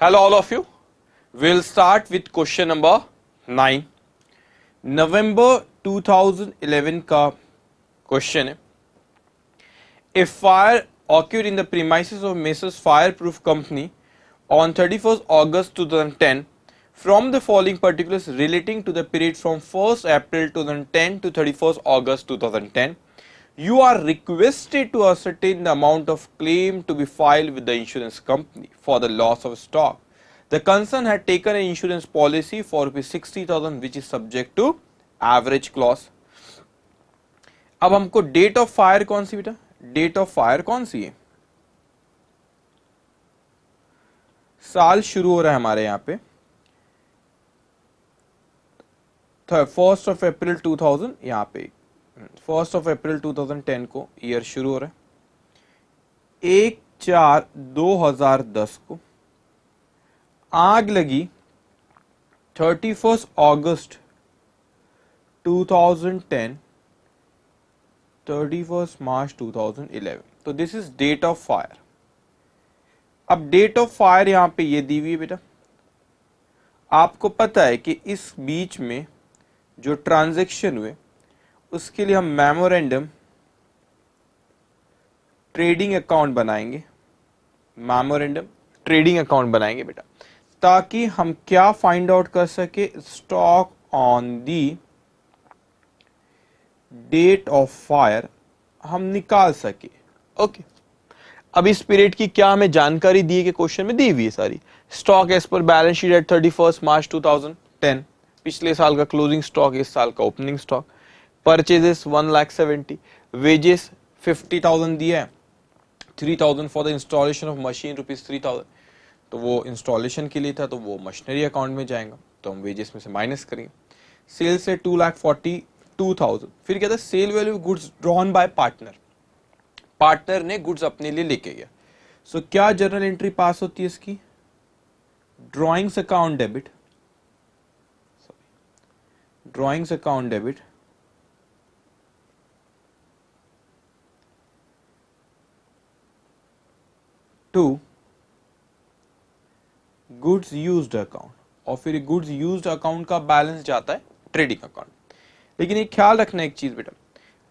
Hello all of you. We'll start with question number 9. November 2011 का question है. A fire occurred in the premises of Messrs Fireproof Company on 31st August 2010 from the following particulars relating to the period from 1st April 2010 to 31st August 2010. You are requested to ascertain the amount of claim to be filed with the insurance company for the loss of stock. The concern had taken an insurance policy for ₹60,000 which is subject to average clause. अब हमको date of fire कौन सी बेटा, date of fire कौन सी है, साल शुरू हो रहा है हमारे यहाँ पे 1st of April 2000, यहाँ पे 1st of April 2010 को ईयर शुरू हो रहा है. 1/4/2010 को आग लगी 31st August 2010, 31st March 2011. तो this is date of fire. अब डेट ऑफ फायर यहां पे ये दी हुई है बेटा. आपको पता है कि इस बीच में जो ट्रांजैक्शन हुए उसके लिए हम मेमोरेंडम ट्रेडिंग अकाउंट बनाएंगे, मेमोरेंडम ट्रेडिंग अकाउंट बनाएंगे बेटा, ताकि हम क्या फाइंड आउट कर सके, stock on the date of fire हम निकाल सके. ओके, अब इस पीरियड की क्या हमें जानकारी दी है कि क्वेश्चन में दी हुई है सारी. Stock as per balance sheet at 31st March 2010, पिछले साल का क्लोजिंग स्टॉक, इस साल का ओपनिंग स्टॉक. परचेजेस 1,70,000, वेजेस 50,000 दिया है, 3,000 for the installation of machine ₹3,000. तो वो इंस्टॉलेशन के लिए था तो वो मशीनरी अकाउंट में जाएगा, तो हम वेजेस में से माइनस करेंगे. सेल से 2,42,000. फिर क्या था, sale value goods drawn by partner, partner ने गुड्स अपने लिए लेके गया. सो क्या जर्नल एंट्री पास होती है इसकी, drawings account debit, drawings account debit to goods used account, और फिर गुड्स यूज्ड अकाउंट का बैलेंस जाता है ट्रेडिंग अकाउंट. लेकिन ये ख्याल रखना एक चीज बेटा,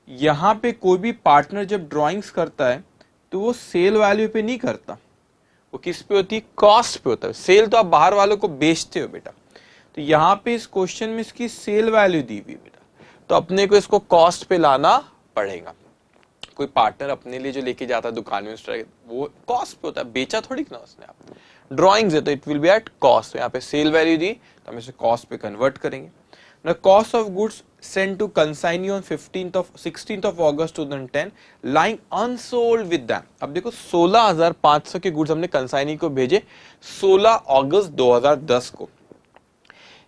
यहां पे कोई भी पार्टनर जब ड्राइंग्स करता है तो वो सेल वैल्यू पे नहीं करता, वो किस पे होती है, कॉस्ट पे होता है. सेल तो आप बाहर वालों को बेचते हो बेटा, तो यहां पे इस क्वेश्चन में इसकी सेल वैल्यू दी हुई बेटा, तो अपने को इसको कॉस्ट पे लाना पड़ेगा. कोई पार्टनर अपने लिए जो लेके जाता है दुकान में वो कॉस्ट पे होता है, बेचा थोड़ी ना उसने. आप ड्राइंग्स है तो it will be at cost, यहाँ पे सेल वैल्यू दी तो हम इसे कॉस्ट पे कन्वर्ट करेंगे. Now cost of goods sent to consignee on 16th of August 2010 lying unsold with them. अब देखो 16,500 के गुड्स हमने कंसाइनी को भेजे 16 अगस्त 2010 को.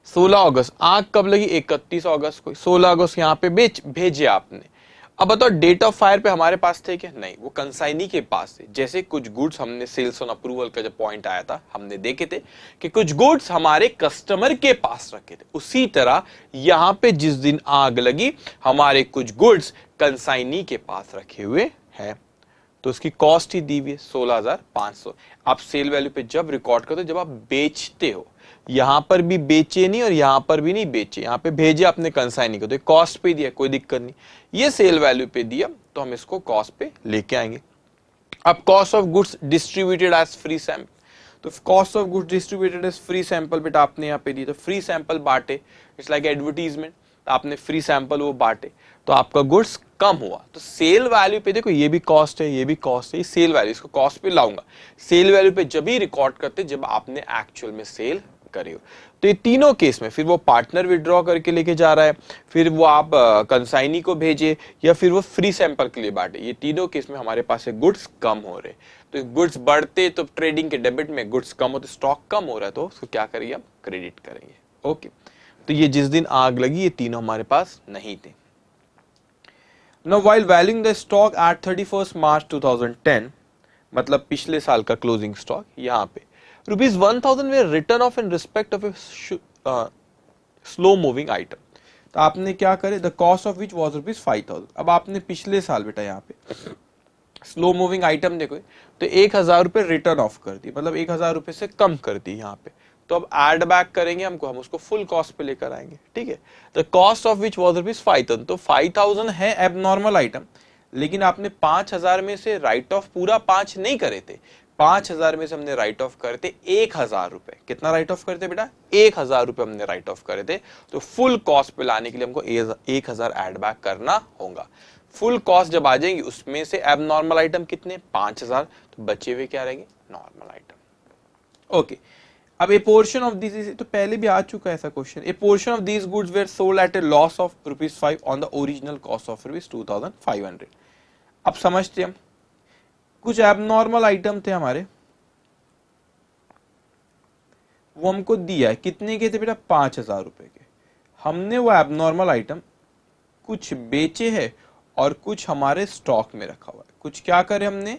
16 अगस्त, आग कब लगी, 31 अगस्त को. 16 अगस्त यहाँ पे भेजे आपने. अब बताओ डेट ऑफ फायर पे हमारे पास थे क्या, नहीं, वो कंसाइनी के पास थे. जैसे कुछ गुड्स हमने सेल्स ऑन अप्रूवल का जब पॉइंट आया था हमने देखे थे कि कुछ गुड्स हमारे कस्टमर के पास रखे थे, उसी तरह यहां पे जिस दिन आग लगी हमारे कुछ गुड्स कंसाइनी के पास रखे हुए हैं, तो उसकी कॉस्ट ही दी हुई है 16,500. आप सेल वैल्यू पे जब रिकॉर्ड करते हो जब आप बेचते हो, यहां पर भी बेचे नहीं और यहां पर भी नहीं बेचे, यहां पे भेजे आपने कंसाइनी को तो कॉस्ट पे दिया, कोई दिक्कत नहीं. ये सेल वैल्यू पे दिया तो हम इसको कॉस्ट पे लेके आएंगे. अब cost of goods distributed as free sample, तो cost of goods distributed as free sample बेटा आपने यहाँ पे दी, तो फ्री सैंपल बांटे, इट्स लाइक एडवर्टीजमेंट, आपने फ्री सैंपल वो बांटे तो आपका गुड्स कम हुआ. तो सेल वैल्यू पे देखो ये भी कॉस्ट है, ये भी कॉस्ट है, सेल वैल्यू, इसको कॉस्ट पे लाऊंगा. सेल वैल्यू पे जब ही रिकॉर्ड करते जब आपने एक्चुअल में सेल करे हो. तो ये तीनों केस में फिर वो पार्टनर विड्रॉ करके लेके जा रहा है, फिर वो आप कंसाइनी को भेजे या फिर वो फ्री सैंपल के लिए बांटे, ये तीनों केस में हमारे पास से गुड्स कम हो रहे. तो गुड्स बढ़ते तो ट्रेडिंग के डेबिट में गुड्स कम होते, स्टॉक कम हो रहा है तो उसको क्या करेंगे, हम क्रेडिट करेंगे. ओके, तो ये जिस दिन आग लगी ये तीनों हमारे पास नहीं थे. Now while valuing the stock at 31st March 2010, मतलब पिछले साल का क्लोजिंग स्टॉक, यहाँ पे ₹1,000 were written off in respect of a slow moving item. तो आपने क्या करे, the cost of which was ₹5,000. अब आपने पिछले साल बेटा यहाँ पे स्लो मूविंग आइटम देखो, तो 1,000 रुपये रिटर्न ऑफ कर दी, मतलब 1,000 रुपये से कम कर दी यहाँ पे। तो अब एड बैक करेंगे हमको, हम उसको फुल कॉस्ट पे लेकर आएंगे, ठीक है। The cost of which was ₹5,000, तो 5,000 है एबनॉर्मल आइटम, लेकिन आपने 5,000 में से राइट ऑफ पूरा 5 नहीं करे थे, 5,000 में से हमने राइट ऑफ करे थे 1,000 रुपए। कितना राइट ऑफ करे थे बेटा? 1,000 रुपए हमने राइट ऑफ करे थे। तो फुल कॉस्ट पे लाने के लिए हमको 1,000 एड बैक करना होगा। फुल कॉस्ट जब आ जाएंगी, उसमें से एबनॉर्मल आइटम कितने? 5,000, तो बचे हुए क्या रहेंगे? Normal item. ओके, अब ए पोर्शन ऑफ दिस, तो पहले भी आ चुका है ऐसा question. A portion of these goods were sold at a loss of ₹5 on the original cost of ₹2,500। अब समझते हम, कुछ एबनॉर्मल आइटम थे हमारे, वो हमको दिया है, कितने के थे बेटा? 5,000 रुपए के। हमने वो एबनॉर्मल आइटम कुछ बेचे हैं और कुछ हमारे स्टॉक में रखा हुआ है। कुछ क्या करे हमने?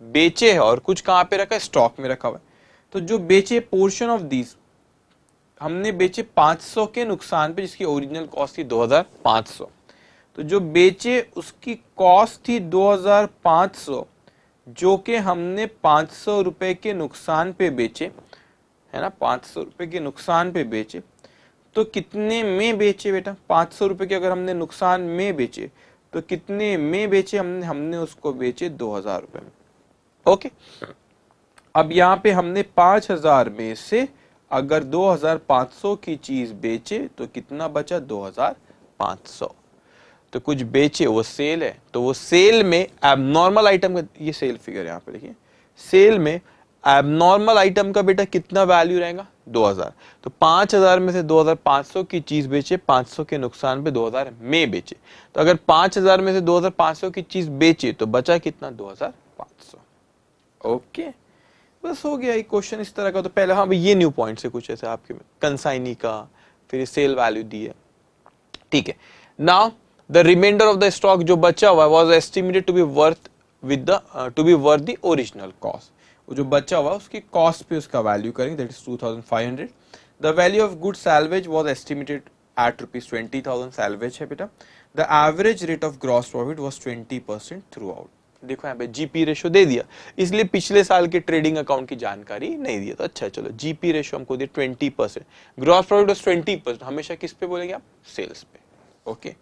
बेचे है, और कुछ कहां पे रखा है? स्टॉक में रखा हुआ है। तो जो बेचे, पोर्शन ऑफ दीज, हमने बेचे 500 के नुकसान पे, जिसकी ओरिजिनल कॉस्ट थी 2,500। तो जो बेचे उसकी कॉस्ट थी 2,500, जो कि हमने 500 रुपए के नुकसान पे बेचे, है ना, 500 रुपए के नुकसान पे बेचे। तो कितने में बेचे बेटा? 500 रुपए के अगर हमने नुकसान में बेचे, तो कितने में बेचे हमने? हमने उसको बेचे 2,000 रुपए में। ओके, अब यहां पे हमने 5,000 में से अगर 2,500 की चीज बेचे, तो कितना बचा? 2,500। तो कुछ बेचे, वो सेल है, तो वो सेल में एबनॉर्मल आइटम का, ये सेल फिगर यहां पे देखिए, सेल में एबनॉर्मल आइटम का बेटा कितना वैल्यू रहेगा? 2,000। तो 5,000 में से 2,500 की चीज बेचे, 500 के नुकसान पे 2,000 में बेचे। तो अगर 5,000 में से 2,500 की चीज बेचे, तो बचा कितना? 2,500। ओके, बस हो गया ये क्वेश्चन इस तरह का। तो पहले हाँ भाई, ये न्यू पॉइंट से कुछ ऐसे आपके में कंसाइनी का, फिर सेल वैल्यू दी है, ठीक है। Now the reminder of the stock, जो बचा हुआ was estimated to be worth with the to be worth the original cost. वो जो बचा हुआ उसकी कॉस्ट पे उसका वैल्यू करेंगे, that is 2,500। The value of good salvage was estimated at ₹20,000 salvage है बेटा। The average rate of gross profit was 20% through out. देखो यहाँ पे जीपी रेशो दे दिया, इसलिए पिछले साल के ट्रेडिंग अकाउंट की जानकारी नहीं दिया। तो अच्छा, चलो जीपी रेशो हमको दिया 20%, ग्रॉस प्रॉफिट वाज 20%। हमेशा किस पे बोलेंगे आप? सेल्स पे। ओके,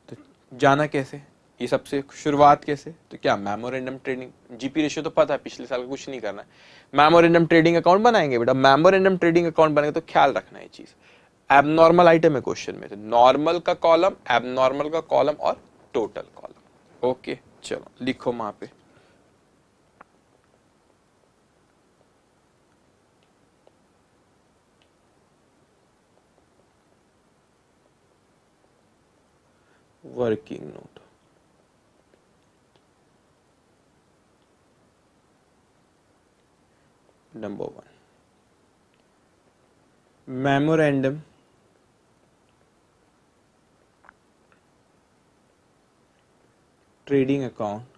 तो जाना कैसे, ये सबसे शुरुआत कैसे? तो क्या मेमोरेंडम ट्रेडिंग, जीपी रेशियो तो पता है, पिछले साल का कुछ नहीं करना है। मेमोरेंडम ट्रेडिंग अकाउंट बनाएंगे बेटा। मेमोरेंडम ट्रेडिंग अकाउंट बनाएंगे तो ख्याल रखना है चीज, एबनॉर्मल आइटम है क्वेश्चन में, तो नॉर्मल का कॉलम, एबनॉर्मल का कॉलम और टोटल कॉलम। ओके, चलो लिखो वहां पे। Working note, number 1, memorandum trading account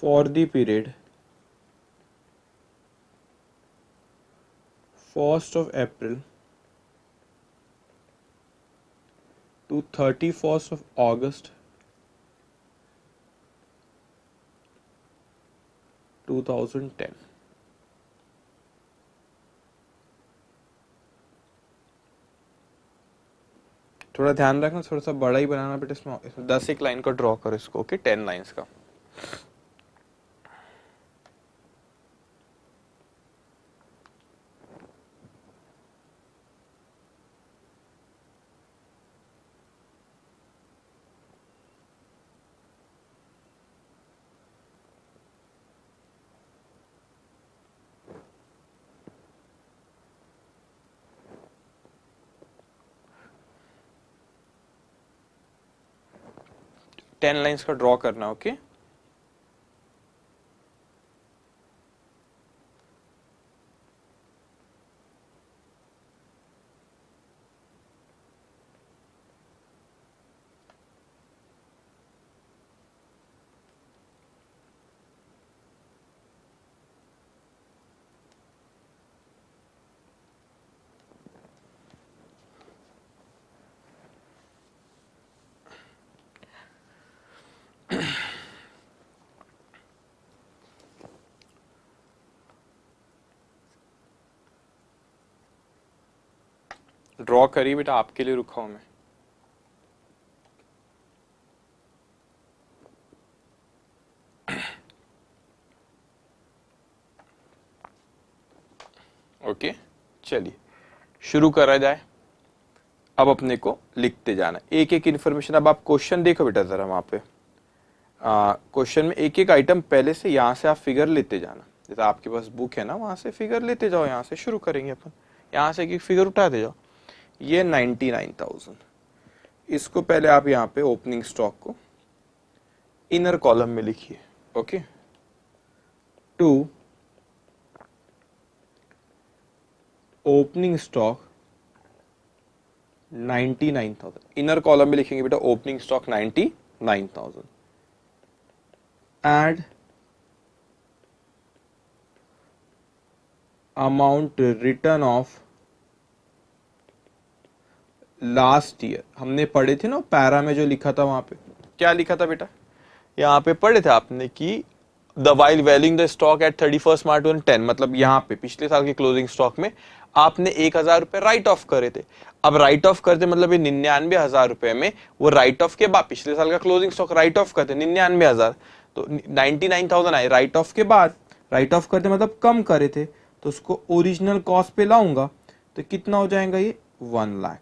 for the period 1st of April to 31st of August 2010। थोड़ा ध्यान रखना, थोड़ा सा बड़ा ही बनाना बेटा, इसमें 10 एक लाइन का ड्रॉ करो इसको। ओके, 10 लाइंस का। टेन लाइंस का ड्रॉ करना। ओके, ड्रॉ करिए बेटा, आपके लिए रुका हूं मैं। ओके चलिए शुरू करा जाए। अब अपने को लिखते जाना एक एक इन्फॉर्मेशन। अब आप क्वेश्चन देखो बेटा जरा, वहां पे क्वेश्चन में एक एक आइटम पहले से यहां से आप फिगर लेते जाना। जैसे आपके पास बुक है ना, वहां से फिगर लेते जाओ, यहां से शुरू करेंगे अपन, यहां से एक फिगर उठाते जाओ। ये 99,000, इसको पहले आप यहाँ पे ओपनिंग स्टॉक को इनर कॉलम में लिखिए। Okay, to opening stock 99,000, inner column में लिखेंगे बेटा opening stock 99,000। Add amount written off last year, हमने पढ़े थे ना पैरा में जो लिखा था, वहां पे क्या लिखा था बेटा, यहाँ पे पढ़े थे आपने कि the while valuing the stock eight 31 मार्च 2010, मतलब यहाँ पे पिछले साल के क्लोजिंग स्टॉक में आपने 1,000 रुपए राइट ऑफ करे थे। अब राइट ऑफ करते मतलब ये 99,000 रुपए में, वो राइट ऑफ के बाद पिछले साल का क्लोजिंग स्टॉक राइट ऑफ करते 99,000, तो 99,000 आए राइट ऑफ के बाद। राइट ऑफ करते मतलब कम करे थे, तो उसको ओरिजिनल कॉस्ट पे लाऊंगा तो कितना हो जाएगा, ये 1 लाख।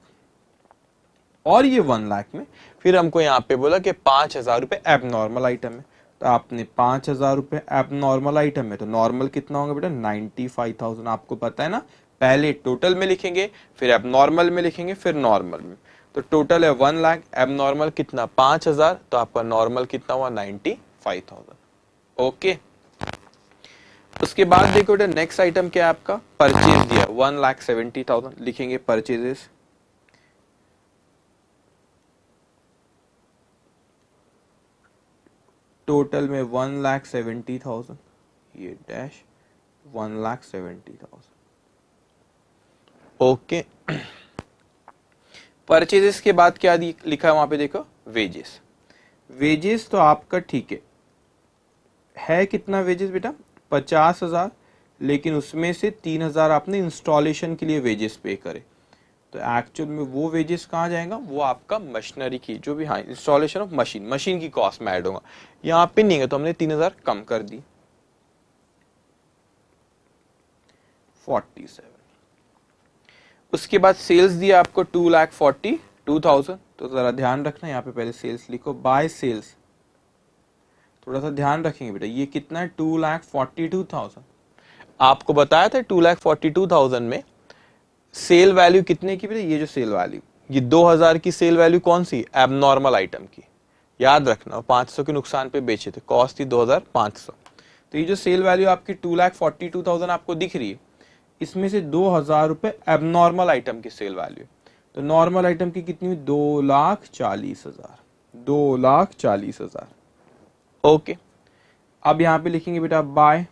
और ये 1 लाख में फिर हमको यहाँ पे बोला कि 5,000 रुपए एबनॉर्मल आइटम है, तो आपने 5,000 रुपए एबनॉर्मल आइटम है, तो नॉर्मल कितना होगा बेटा 95,000। आपको पता है ना, पहले टोटल में लिखेंगे, फिर एबनॉर्मल में लिखेंगे, फिर नॉर्मल में। तो टोटल है 1 लाख, एबनॉर्मल कितना 5,000, तो आपका नॉर्मल कितना हुआ 95,000। ओके, उसके बाद देखो बेटा नेक्स्ट आइटम क्या है आपका, परचेज दिया 1,70,000, लिखेंगे परचेजेस। टोटल में 1,70,000, ये डैश 1,70,000। ओके, परचेजेस के बाद क्या लिखा है वहां पे देखो, वेजेस। वेजेस तो आपका ठीक है कितना वेजेस बेटा 50,000, लेकिन उसमें से 3,000 आपने इंस्टॉलेशन के लिए वेजेस पे करे, तो एक्चुअल में वो वेजेस कहाँ जाएगा, वो आपका मशीनरी की जो भी, हाँ इंस्टॉलेशन ऑफ मशीन की कॉस्ट में ऐड होगा। यहाँ पे नहीं है तो हमने 3,000 कम कर दी, 47। उसके बाद सेल्स दिया आपको 2,42,000, तो जरा ध्यान रखना यहाँ पे पहले सेल्स लिखो, बाय सेल्स थोड़ा सा ध्यान रखेंगे बेटा, ये कितना है 2,42,000। आपको बताया था 2,42,000 में सेल वैल्यू कितने की बेटा, ये जो सेल वैल्यू, ये 2,000 की सेल वैल्यू कौन सी, एबनॉर्मल आइटम की, याद रखना। 500 के नुकसान पे बेचे थे, कॉस्ट थी 2,500। तो ये जो सेल वैल्यू आपकी 2,42,000 आपको दिख रही है, इसमें से 2,000 रुपए एबनॉर्मल आइटम की सेल वैल्यू, तो नॉर्मल आइटम की कितनी हुई 2,40,000, 2,40,000। ओके, अब यहां पे लिखेंगे बेटा बाय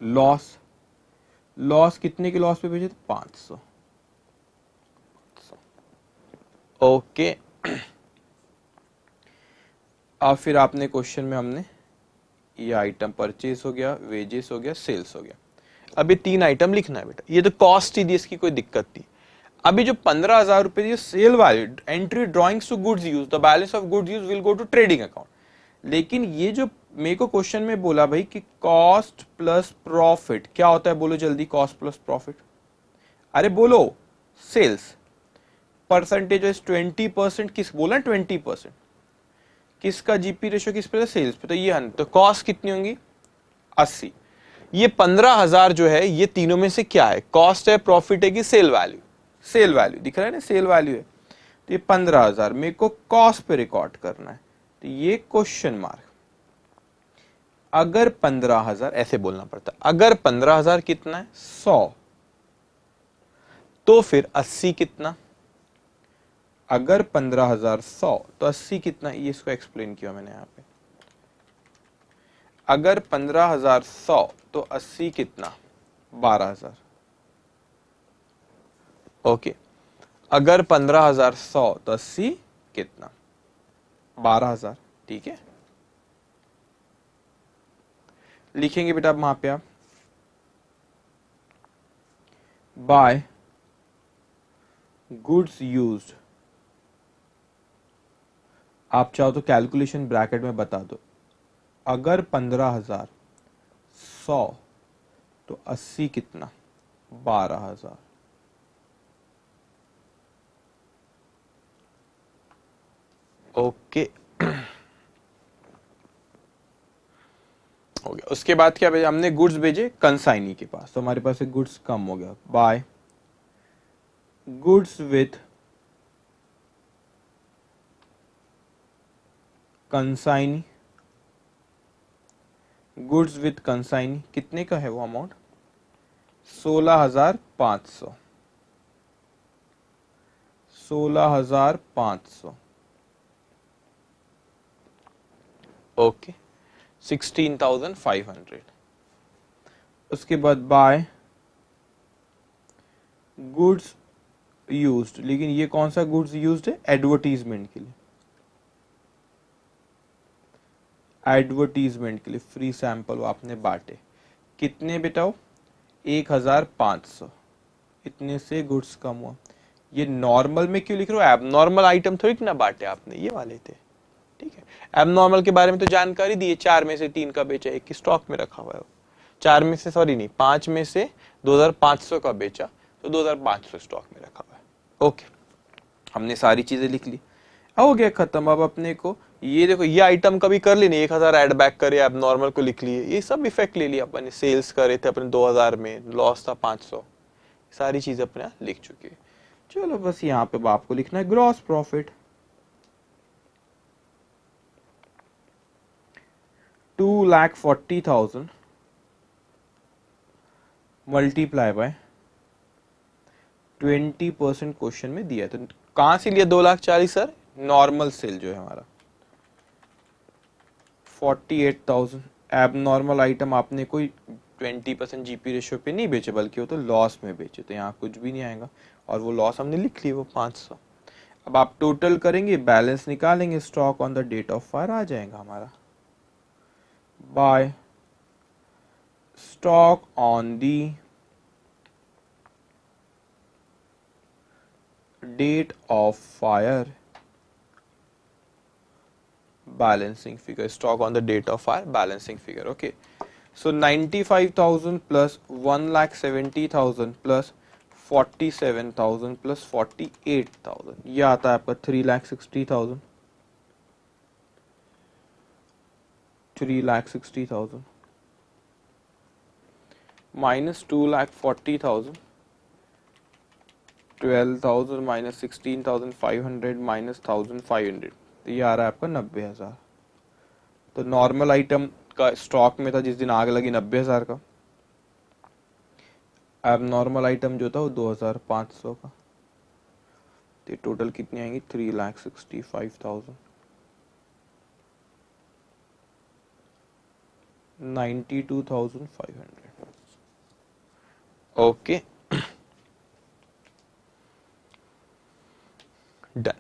लॉस, लॉस कितने के लॉस पे बेचे थे 500। ओके, अब फिर आपने क्वेश्चन में हमने ये आइटम परचेज हो गया, वेजेस हो गया, सेल्स हो गया। अब ये 3 आइटम लिखना है बेटा, ये तो कॉस्ट ही थी, इसकी कोई दिक्कत थी। अभी जो 15,000 रुपए sale value, entry drawings to goods use, the balance of goods use will go to trading account. लेकिन ये जो मेरे को क्वेश्चन में बोला भाई कि कॉस्ट प्लस प्रॉफिट क्या होता है, बोलो जल्दी, कॉस्ट प्लस प्रॉफिट, अरे बोलो, सेल्स परसेंटेज है 20%, किस बोला 20%, किसका जीपी रेशो किस पे, सेल्स पे, तो ये तो कॉस्ट कितनी होंगी 80। ये 15,000 जो है ये तीनों में से क्या है, कॉस्ट है, प्रॉफिट है कि सेल वैल्यू, सेल वैल्यू दिख रहा है ना, सेल वैल्यू है, तो ये 15,000 मेरे को कॉस्ट पे रिकॉर्ड करना है, तो ये क्वेश्चन मार्क। अगर 15,000, ऐसे बोलना पड़ता, अगर 15,000 कितना है 100, तो फिर 80 कितना, अगर 15,100 तो 80 कितना, ये इसको एक्सप्लेन किया मैंने यहां पे। अगर 15,100 तो 80 कितना 12,000। ओके, अगर 15,100 तो 80 कितना 12,000, ठीक है। लिखेंगे बेटा वहां पे आप बाय गुड्स यूज्ड, आप चाहो तो कैलकुलेशन ब्रैकेट में बता दो। अगर 15,000, 100 तो 80 कितना, 12,000। ओके हो गया। उसके बाद क्या भेजा हमने, गुड्स भेजे कंसाइनी के पास, तो हमारे पास एक गुड्स कम हो गया। By goods with consignee, goods with consignee कितने का है वो अमाउंट, 16,500, 16,500। ओके 16,500। उसके बाद बाय गुड्स यूज्ड, लेकिन ये कौन सा गुड्स यूज्ड है, एडवर्टीजमेंट के लिए, एडवर्टीजमेंट के लिए फ्री सैंपल आपने बांटे, कितने बेटाओ, 1,500। इतने से गुड्स कम हुआ। ये नॉर्मल में क्यों लिख रहे हो, एबनॉर्मल आइटम थोड़ी ना बांटे आपने, ये वाले थे। ठीक है, एबनॉर्मल के बारे में तो जानकारी दी है, 4 में से 3 का बेचा, एक स्टॉक में रखा हुआ है। 4 में से, सॉरी नहीं, 5 में से 2,500 का बेचा, तो 2,500 स्टॉक में रखा हुआ है। ओके, हमने सारी चीजें लिख ली, हो गया खत्म। अब अपने को ये देखो, ये आइटम कभी कर ली नहीं, 1,000 ऐड बैक करे, अब नॉर्मल को लिख लिए, ये सब इफेक्ट ले लिया अपन, सेल्स करे थे अपने 2,000 में, लॉस था 500, सारी चीजें अपने लिख चुके हैं। चलो बस यहाँ पे आपको लिखना है gross profit, 2,40,000 multiply by 20% question में दिया है। तो कहां से लिया 2,40,000 सर, नॉर्मल सेल जो है हमारा 48,000। एब नॉर्मल आइटम आपने कोई 20% जीपी रेशियो पे नहीं बेचे, बल्कि वो तो लॉस में बेचे, तो यहाँ कुछ भी नहीं आएगा, और वो लॉस हमने लिख ली, वो 500। अब आप टोटल करेंगे, बैलेंस निकालेंगे, stock on the date of fire आ जाएगा हमारा, by stock on the date of fire, balancing figure, stock on the date of our balancing figure. Okay, so 95,000 plus 1,70,000 plus 47,000 plus 48,000, ये आता है आपका 3,60,000, 3,60,000 minus 2,40,000, 12,000 minus 16,500 minus 1,500, तो ये आ रहा है आपका 90,000। तो नॉर्मल आइटम का स्टॉक में था जिस दिन आग लगी 90,000 का, अब नॉर्मल आइटम जो था वो 2,500 का, तो टोटल कितनी आएंगी, 3,65,000, 92,500। Okay done.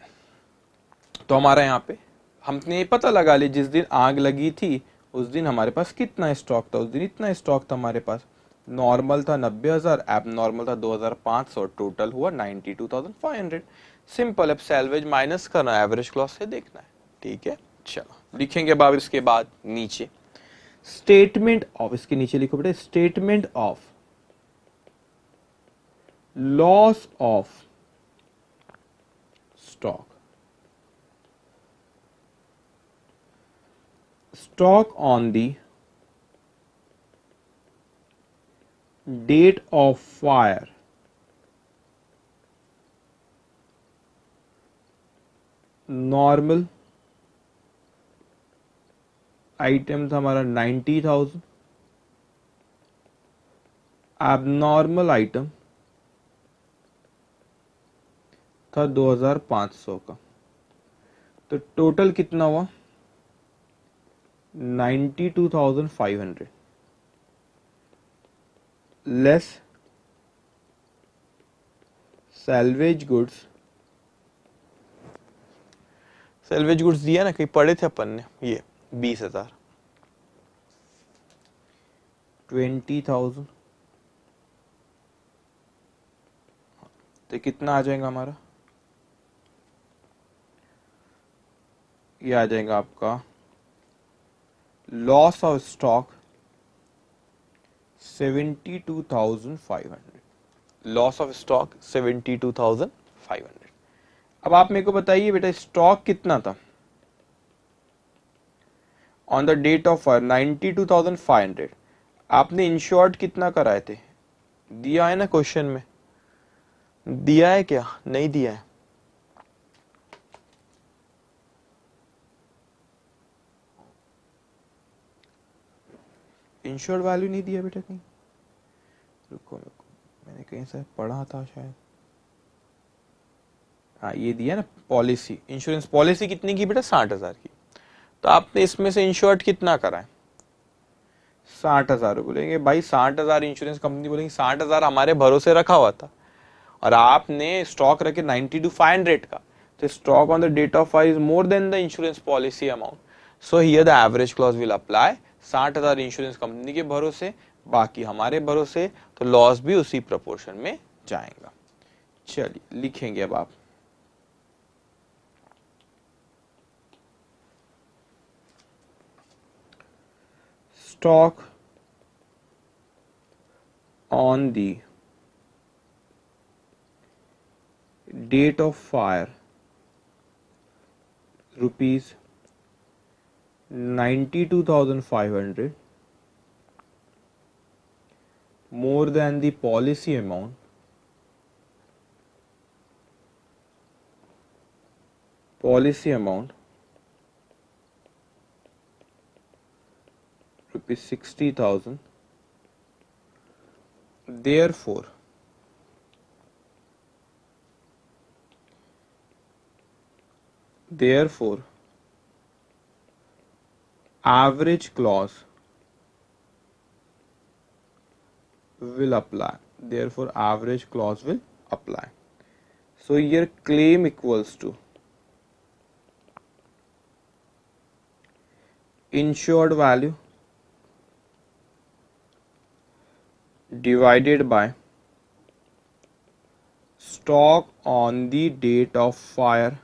तो हमारा यहाँ पे हमने पता लगा लिया, जिस दिन आग लगी थी उस दिन हमारे पास कितना स्टॉक था, उस दिन इतना स्टॉक था हमारे पास, नॉर्मल था 90,000, एब नॉर्मल था 2,500, टोटल हुआ 92,500। सिंपल, अब सैल्वेज माइनस करना, एवरेज क्लॉस से देखना है। ठीक है, चलो लिखेंगे अब इसके बाद नीचे स्टेटमेंट ऑफ, इसके नीचे लिखो बेटा, statement of loss of stock, stock on the date of fire, normal item था हमारा 90,000, एबनॉर्मल आइटम था 2,500 का, तो टोटल कितना हुआ 92,500 less salvage goods, salvage goods दिया ना, कहीं पढ़े थे अपन ने, ये 20,000, 20,000 तो कितना आ जाएगा हमारा, ये आ जाएगा आपका loss of stock 72,500, loss of stock 72,500। अब आप मेरे को बताइए बेटा स्टॉक कितना था ऑन द डेट ऑफ 92,500, आपने इंश्योर्ड कितना कराए थे, दिया है ना क्वेश्चन में, दिया है क्या, नहीं दिया है, इंश्योर्ड वैल्यू नहीं दिया बेटा कहीं, रुको रुको मैंने कहीं से पढ़ा था शायद, हाँ ये दिया ना पॉलिसी, इंश्योरेंस पॉलिसी कितनी की बेटा 60,000 की, तो आपने इसमें से इंश्योर्ड कितना करा है 60,000, बोलेंगे भाई 60,000, इंश्योरेंस कंपनी बोलेंगे 60,000 हमारे भरोसे रखा हुआ था और आपने स्टॉक रखे 92,500 का, तो stock on the date of fire is more than the insurance policy amount, so here the average clause will apply, 60,000 insurance company के भरोसे, बाकी हमारे भरोसे, तो लॉस भी उसी प्रोपोर्शन में जाएगा। चलिए लिखेंगे अब आप, stock on the date of fire rupees 92,500 more than the policy amount, rupees 60,000, therefore average clause will apply, so your claim equals to insured value divided by stock on the date of fire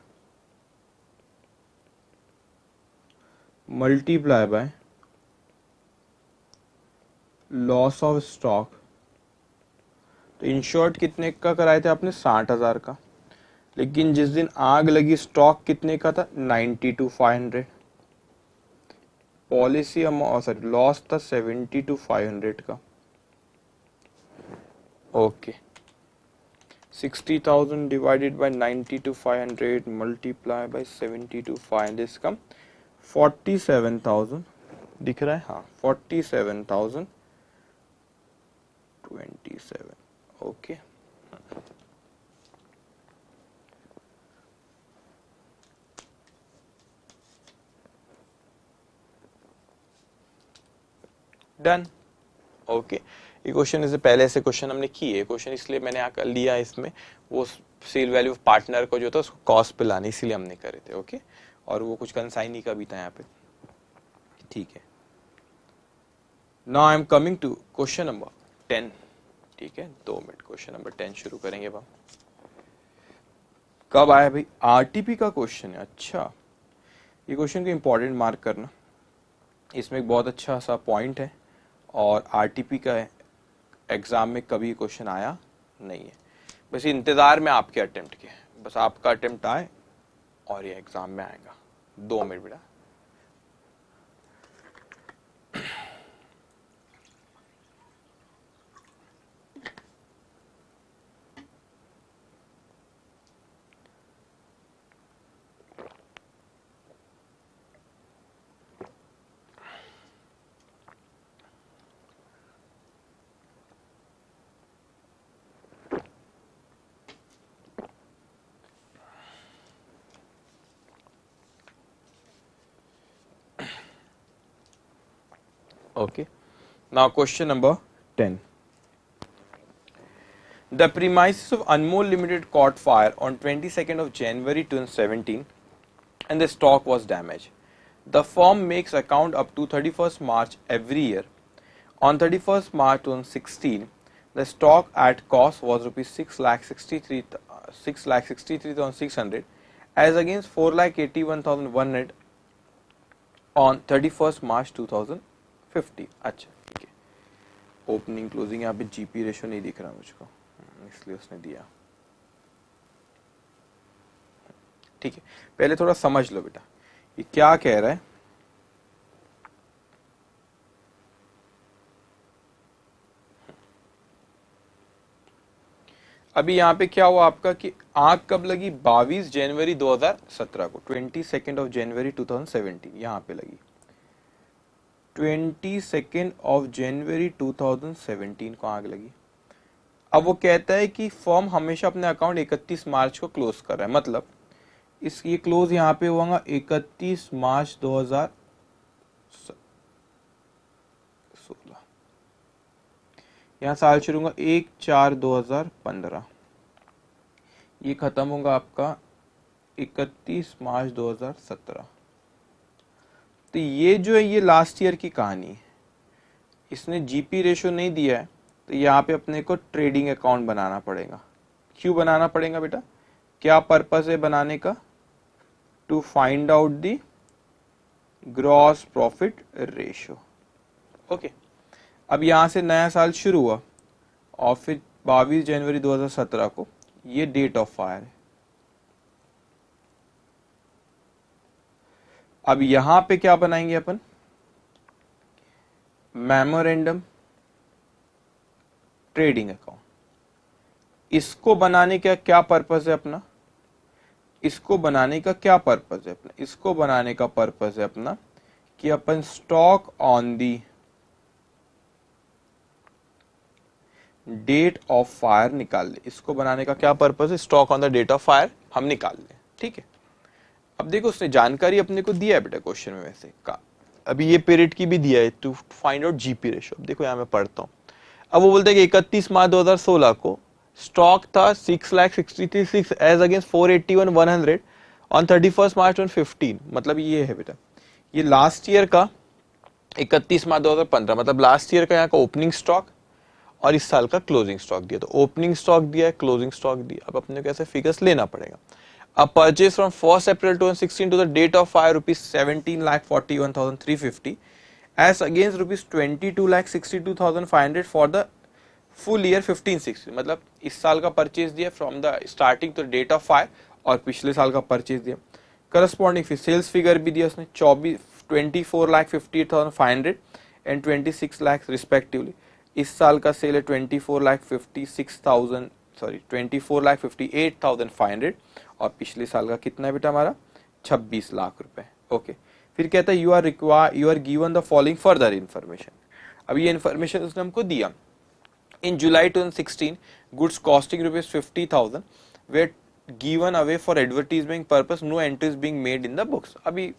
multiply by loss of stock, तो insured कितने का कराए थे आपने 60,000 का, लेकिन जिस दिन आग लगी स्टॉक कितने का था 92,500, पॉलिसी अमाउंट सॉरी लॉस था 72,500 का, okay 60,000 divided by 92,500 multiply by 72,500 इसका 47,000 दिख रहा है, हाँ 47,027, ओके डन, ओके ये क्वेश्चन इससे पहले ऐसे क्वेश्चन हमने किए, क्वेश्चन इसलिए मैंने आकर लिया इसमें, वो सेल वैल्यू ऑफ पार्टनर को जो था उसको कॉस्ट पे लाने इसीलिए हमने करे थे, ओके और वो कुछ कंसाइनी का भी था यहाँ पे, ठीक है। Now I am coming to question number 10, ठीक है 2 मिनट, क्वेश्चन नंबर 10 शुरू करेंगे अब हम। कब आया भाई, आरटीपी का क्वेश्चन है, अच्छा ये क्वेश्चन को इंपॉर्टेंट मार्क करना, इसमें एक बहुत अच्छा सा पॉइंट है और आरटीपी का एग्जाम में कभी क्वेश्चन आया नहीं है, बस इंतजार में आपके अटेम्प्ट के, बस आपका अटेम्प्ट आए और ये एग्जाम में आएगा। 2 मिनट बेटा, okay now question number 10, the premises of Anmol Limited caught fire on 22nd of January 2017 and the stock was damaged. The firm makes account up to 31st March every year. On 31st March 2016 the stock at cost was rupees 6,63,600 as against 4,81,100 on 31st March 2050। अच्छा ठीक है, opening closing यहाँ पे GP ratio नहीं दिख रहा मुझको, इसलिए उसने दिया। ठीक है, पहले थोड़ा समझ लो बेटा ये क्या कह रहा है। अभी यहाँ पे क्या हुआ आपका कि आग कब लगी, 22 जनवरी 2017 को, 22 ऑफ जनवरी 2017 यहाँ पे लगी, 22 ऑफ जनवरी 2017 को आग लगी। अब वो कहता है कि फर्म हमेशा अपने अकाउंट 31 मार्च को क्लोज कर रहा है, मतलब इस ये क्लोज यहाँ पे हुआ 31 मार्च 2016, यहाँ साल शुरू होगा 1/4/2015, ये खत्म होगा आपका 31 मार्च 2017। तो ये जो है ये लास्ट ईयर की कहानी है, इसने जीपी रेशो नहीं दिया है, तो यहाँ पे अपने को ट्रेडिंग अकाउंट बनाना पड़ेगा। क्यों बनाना पड़ेगा बेटा, क्या पर्पस है बनाने का, to find out the gross profit ratio. Okay, अब यहां से नया साल शुरू हुआ और फिर 22 जनवरी 2017 को ये डेट ऑफ फायर है। अब यहां पे क्या बनाएंगे अपन, मेमोरेंडम ट्रेडिंग अकाउंट। इसको बनाने का क्या पर्पस है अपना, इसको बनाने का क्या पर्पस है अपना, इसको बनाने का पर्पस है अपना कि अपन stock on the date of fire निकाल ले। इसको बनाने का क्या पर्पस है, stock on the date of fire हम निकाल लें। ठीक है, अब देखो उसने जानकारी अपने को दिया है बेटा क्वेश्चन में वैसे का, अभी ये पीरियड की भी दिया है to find out GP ratio. अब देखो यहां मैं पढ़ता हूं, अब वो बोलते हैं कि 31 मार्च 2016 को स्टॉक था 6,63,600 एज अगेंस्ट 481,100 ऑन 31 मार्च 2015, मतलब ये है बेटा ये लास्ट ईयर का 31 मार्च 2015, मतलब लास्ट ईयर का यहाँ का ओपनिंग स्टॉक और इस साल का क्लोजिंग स्टॉक दिया। तो ओपनिंग स्टॉक दिया है, क्लोजिंग स्टॉक दिया, अब अपने को ऐसे फिगर्स लेना पड़ेगा। अब purchase from 1 April 2016 to the date of fire rupees 17,41,350 as against rupees 22,62,500 for the full year 15-16, मतलब इस साल का परचेज दिया from the starting to date of fire और पिछले साल का परचेज दिया। करस्पॉन्डिंग फिर सेल्स फिगर भी दिया उसने 24,58,500 एंड 26 लाख रिस्पेक्टिवली। इस साल का सेल है 24,58,500 और पिछले साल का कितना है बेटा हमारा 26 लाख रुपए। ओके, फिर कहता है you are given the following further information. अब ये इन्फॉर्मेशन उसने हमको दिया। In July 2016, goods costing rupees 50,000 were given away for advertisement purpose. No entries being made in the books. अभी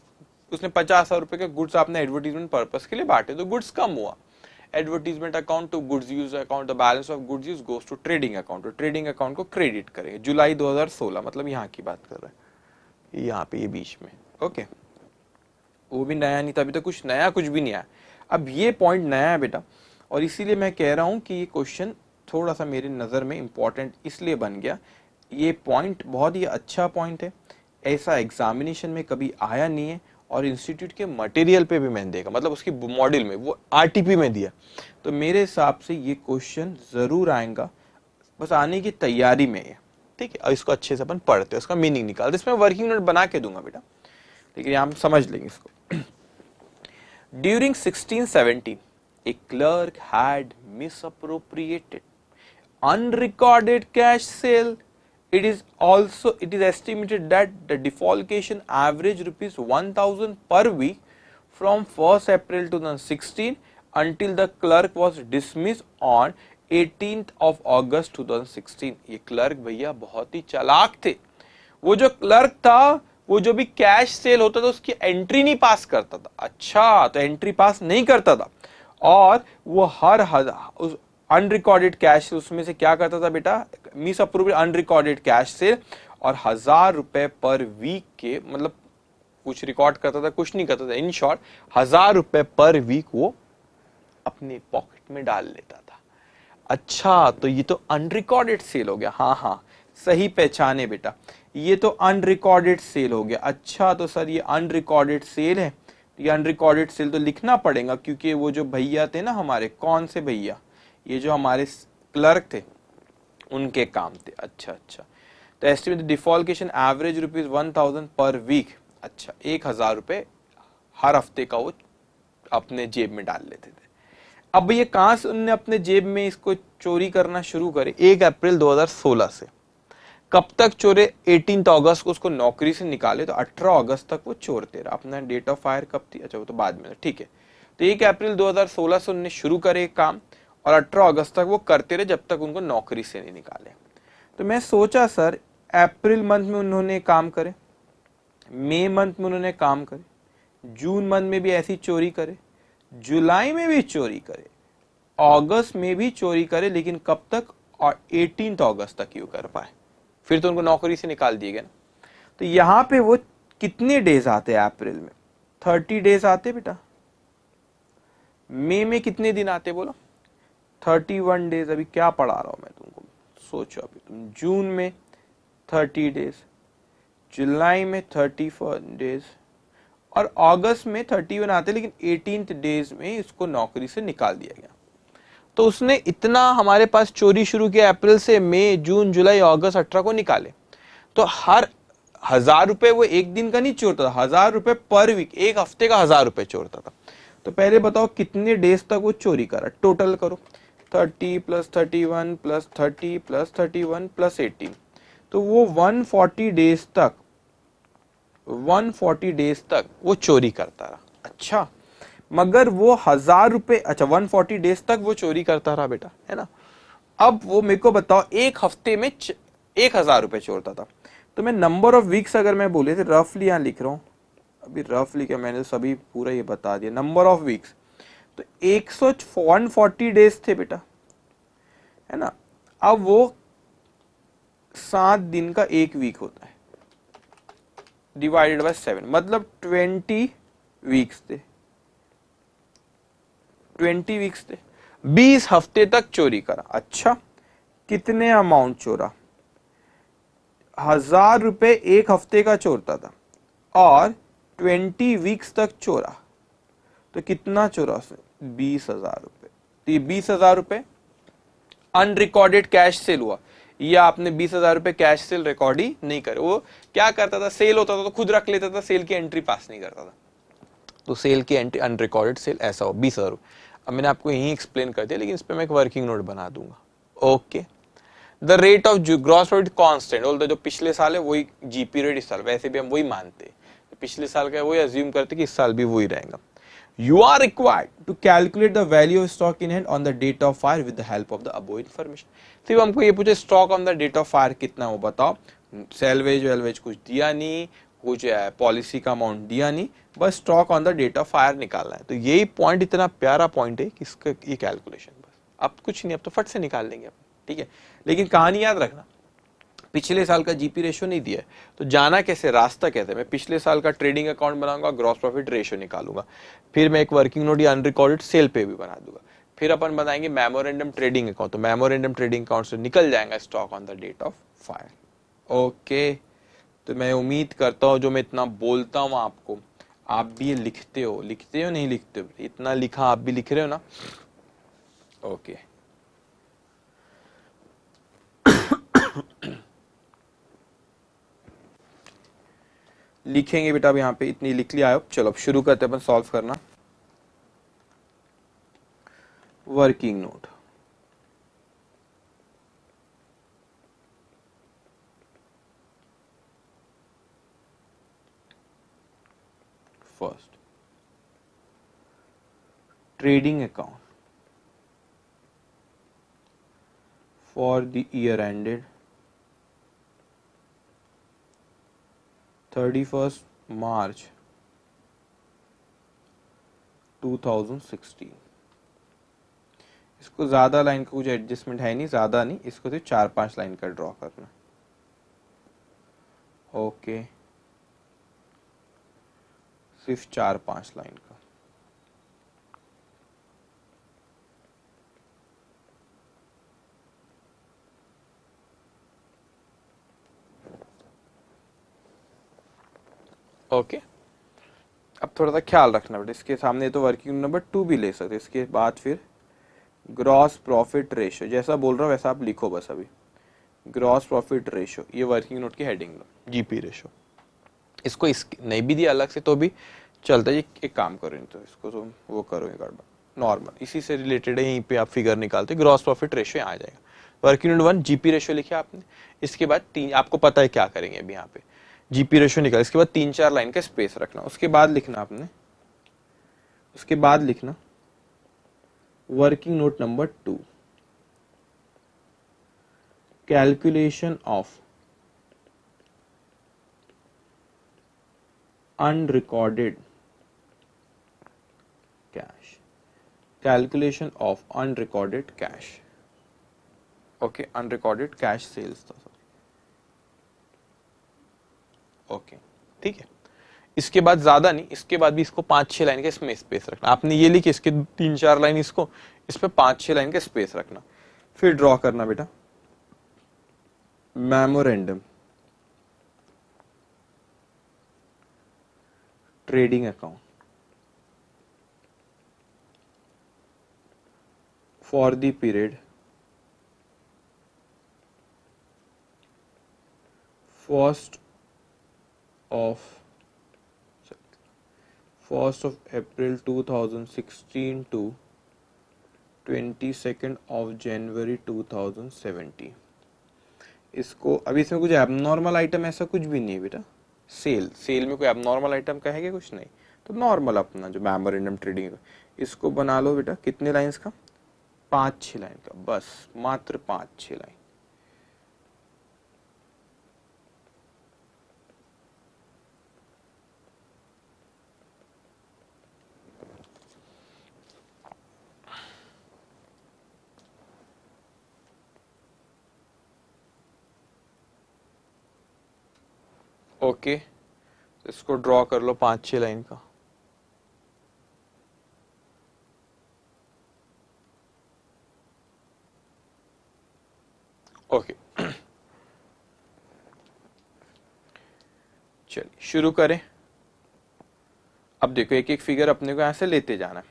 उसने 50,000 रुपए के गुड्स आपने एडवर्टीजमेंट पर्पस के लिए बांटे तो गुड्स कम हुआ। Advertisement account to goods use account, the balance of goods use goes to trading account. तो ट्रेडिंग अकाउंट को क्रेडिट करेंगे। जुलाई 2016 मतलब यहाँ की बात कर रहा है, यहाँ पे ये बीच में। ओके, वो भी नया नहीं था, अभी तो कुछ नया कुछ भी नहीं आया। अब ये पॉइंट नया है बेटा, और इसीलिए मैं कह रहा हूं कि ये क्वेश्चन थोड़ा सा मेरी नज़र में इंपॉर्टेंट इसलिए बन गया। ये पॉइंट बहुत ही अच्छा पॉइंट है, ऐसा एग्जामिनेशन में कभी आया नहीं है और इंस्टीट्यूट के मटेरियल पे भी मैंने देखा, मतलब उसकी मॉड्यूल में वो आरटीपी में दिया। तो मेरे हिसाब से ये क्वेश्चन ज़रूर आएगा, बस आने की तैयारी में है। ठीक है, और इसको अच्छे से अपन पढ़ते हैं, उसका मीनिंग निकालते, इसमें वर्किंग नोट बना के दूंगा बेटा, लेकिन यहाँ हम समझ लेंगे इसको। During 1617 a clerk had misappropriated unrecorded cash sale. It is estimated that the defalcation averaged rupees 1,000 per week from 1st April 2016 until the clerk was dismissed on 18th of August 2016। ये क्लर्क भैया बहुत ही चालाक थे। वो जो clerk था वो जो भी कैश सेल होता था उसकी एंट्री नहीं पास करता था। अच्छा, तो एंट्री पास नहीं करता था और वो हर अनरिकॉर्डेड कैश उसमें से क्या करता था बेटा, मिस अप्रूव्ड अनरिकॉर्डेड कैश से, और 1,000 रुपए पर वीक के, मतलब कुछ रिकॉर्ड करता था कुछ नहीं करता था, इन शॉर्ट 1,000 रुपए पर वीक वो अपने पॉकेट में डाल लेता था। अच्छा, तो ये तो अनरिकॉर्डेड सेल हो गया। हाँ हाँ, सही पहचाने बेटा, ये तो अनरिकॉर्डेड सेल हो गया। अच्छा, तो सर ये अनरिकॉर्डेड सेल है, ये अनरिकॉर्डेड सेल तो लिखना पड़ेगा, क्योंकि वो जो भैया थे ना हमारे, कौन से भैया, ये जो हमारे क्लर्क थे, उनके काम थे। अच्छा अच्छा, तो एस्टिमेट डिफॉल्केशन एवरेज ₹1000 पर वीक। अच्छा, 1000 रुपए हर हफ्ते का वो अपने जेब में डाल लेते थे। अब ये कहां से उनने अपने जेब में इसको चोरी करना शुरू करे? 1 अप्रैल 2016 से। कब तक चोरे? 18 अगस्त को उसको नौकरी से निकाले, तो 18 अगस्त तक वो चोरते रहा। अपना डेट ऑफ फायर कब थी? अच्छा, वो तो बाद में, ठीक है। तो 1 अप्रैल 2016 से उन्होंने शुरू करे काम, और 18 अगस्त तक वो करते रहे, जब तक उनको नौकरी से नहीं निकाले। तो मैं सोचा सर, अप्रैल मंथ में उन्होंने काम करे, मई मंथ में उन्होंने काम करे, जून मंथ में भी ऐसी चोरी करे, जुलाई में भी चोरी करे, अगस्त में भी चोरी करे, लेकिन कब तक? और 18 अगस्त तक ही वो कर पाए, फिर तो उनको नौकरी से निकाल दिए गए ना। तो यहां पे वो कितने डेज आते हैं अप्रैल में? 30 डेज आते बेटा। मई में कितने दिन आते बोलो? 31 डेज। अभी क्या पढ़ा रहा हूं मैं तुमको, सोचो अभी तुम। जून में 30 डेज, जुलाई में 31 डेज, और अगस्त में 31 आते, लेकिन 18 डेज में इसको नौकरी से निकाल दिया गया। तो उसने इतना हमारे पास चोरी शुरू किया, अप्रैल से मई, जून, जुलाई, अगस्त, 18 को निकाले। तो हर 1000 रुपए वो एक दिन का नहीं चोरता था, 1000 रुपए पर वीक, एक हफ्ते का 1000 रुपए चोरता था। तो पहले बताओ कितने डेज तक वो चोरी करा, टोटल करो। 30 प्लस 31 प्लस 30 प्लस 31 प्लस 18, तो वो 140 डेज तक, 140 डेज तक वो चोरी करता रहा। अच्छा, मगर वो 1000 रुपए, अच्छा 140 डेज तक वो चोरी करता रहा बेटा, है ना। अब वो मेरे को बताओ, एक हफ्ते में 1000 रुपए चोरता था। तो मैं नंबर ऑफ वीक्स अगर मैं बोले, तो रफली यहां लिख रहा हूं, अभी रफली क्या, मैंने सभी पूरा ये बता दिया। नंबर ऑफ वीक्स तो 140 डेज थे बेटा, है ना। अब वो 7 दिन का एक वीक होता है, डिवाइडेड बाय 7, मतलब 20 वीक्स थे, 20 वीक्स थे। 20 हफ्ते तक चोरी करा। अच्छा, कितने अमाउंट चोरा? 1000 रुपए एक हफ्ते का चोरता था, और 20 वीक्स तक चोरा, तो कितना चोरा उसने? 20,000 रुपए। तो ये 20,000 रुपए अनरिकॉर्डेड कैश सेल हुआ, या आपने 20,000 रुपए कैश सेल रिकॉर्ड ही नहीं करे। वो क्या करता था, सेल होता था तो खुद रख लेता था, सेल की एंट्री पास नहीं करता था। तो सेल की एंट्री, अनरिकॉर्डेड सेल ऐसा हो, 20,000। अब मैंने आपको यही एक्सप्लेन कर दिया, लेकिन इस पर मैं एक वर्किंग नोट बना दूंगा। Okay, the rate of gross profit constant, बोलते जो पिछले साल है वही जीपी रेट इस साल, वैसे भी हम वही मानते हैं, पिछले साल का वही अज्यूम करते कि इस साल भी वही रहेगा। You are required to calculate the value of stock in hand on the date of fire with the help of the above information. सिर्फ हमको ये पूछे stock on the date of fire कितना, वो बताओ। सेलवेज वेलवेज कुछ दिया नहीं, कुछ पॉलिसी का अमाउंट दिया नहीं, बस stock on the date of fire निकालना है। तो यही पॉइंट इतना प्यारा पॉइंट है कि इसका ये कैलकुलेशन, बस अब कुछ नहीं, अब तो फट से निकाल लेंगे, ठीक है। लेकिन कहानी याद रखना, पिछले साल का जीपी रेशियो नहीं दिया है, तो जाना कैसे, रास्ता कैसे? मैं पिछले साल का ट्रेडिंग अकाउंट बनाऊंगा, ग्रॉस प्रॉफिट रेशियो निकालूंगा, फिर मैं एक वर्किंग नोट या अनरिकॉर्डेड सेल पे भी बना दूंगा, फिर अपन बनाएंगे मेमोरेंडम ट्रेडिंग अकाउंट, तो मेमोरेंडम ट्रेडिंग अकाउंट से निकल जाएगा stock on the date of fire. Okay, तो मैं उम्मीद करता हूँ जो मैं इतना बोलता हूँ आपको, आप भी ये लिखते हो, लिखते हो नहीं लिखते हो? इतना लिखा आप भी लिख रहे हो ना? ओके, लिखेंगे बेटा। अब यहाँ पे इतनी लिख लिया है। चलो अब शुरू करते हैं अपन सॉल्व करना। Working note, first trading account for the year ended 31 मार्च 2016। इसको ज्यादा लाइन का कुछ एडजस्टमेंट है नहीं, ज्यादा नहीं, इसको सिर्फ 4-5 लाइन का ड्रॉ करना। ओके, सिर्फ 4-5 लाइन का। ओके, अब थोड़ा सा ख्याल रखना बेटा, इसके सामने तो वर्किंग नंबर 2 भी ले सकते, इसके बाद फिर ग्रॉस प्रॉफिट रेशियो, जैसा बोल रहा हूँ वैसा आप लिखो बस। अभी ग्रॉस प्रॉफिट रेशियो, ये वर्किंग नोट की हेडिंग लो, जीपी रेशियो। इसको इस नहीं भी दिया अलग से तो भी चलता है, एक काम करो, तो इसको तो वो करो, ये नॉर्मल इसी से रिलेटेड है, यहीं पे आप फिगर निकालते, ग्रॉस प्रॉफिट रेशियो आ जाएगा। वर्किंग नोट 1 जीपी रेशियो लिखे आपने, इसके बाद तीन, आपको पता है क्या करेंगे अभी यहाँ पे, जीपी रेशियो निकाल, इसके बाद 3-4 लाइन का स्पेस रखना, उसके बाद लिखना आपने, उसके बाद लिखना working note number 2, calculation of unrecorded cash, calculation of unrecorded cash, okay, unrecorded cash sales था सर, ओके ठीक है। इसके बाद ज्यादा नहीं, इसके बाद भी इसको 5-6 लाइन का इसमें स्पेस रखना, आपने ये लिखी, इसके 3-4 लाइन इसको, इस पे 5-6 लाइन का स्पेस रखना, फिर ड्रॉ करना बेटा memorandum trading account for the period first of 1st of April 2016 to 22nd of January 2017। इसको अभी इसमें कुछ एबनॉर्मल आइटम ऐसा कुछ भी नहीं है बेटा, सेल में कोई एबनॉर्मल आइटम का है क्या, कुछ नहीं, तो नॉर्मल अपना जो मेमोरेंडम ट्रेडिंग, इसको बना लो बेटा कितने लाइंस का, 5-6 लाइन का, बस मात्र 5-6 लाइन। ओके, इसको ड्रॉ कर लो 5-6 लाइन का। ओके चलिए शुरू करें। अब देखो एक एक फिगर अपने को ऐसे लेते जाना है।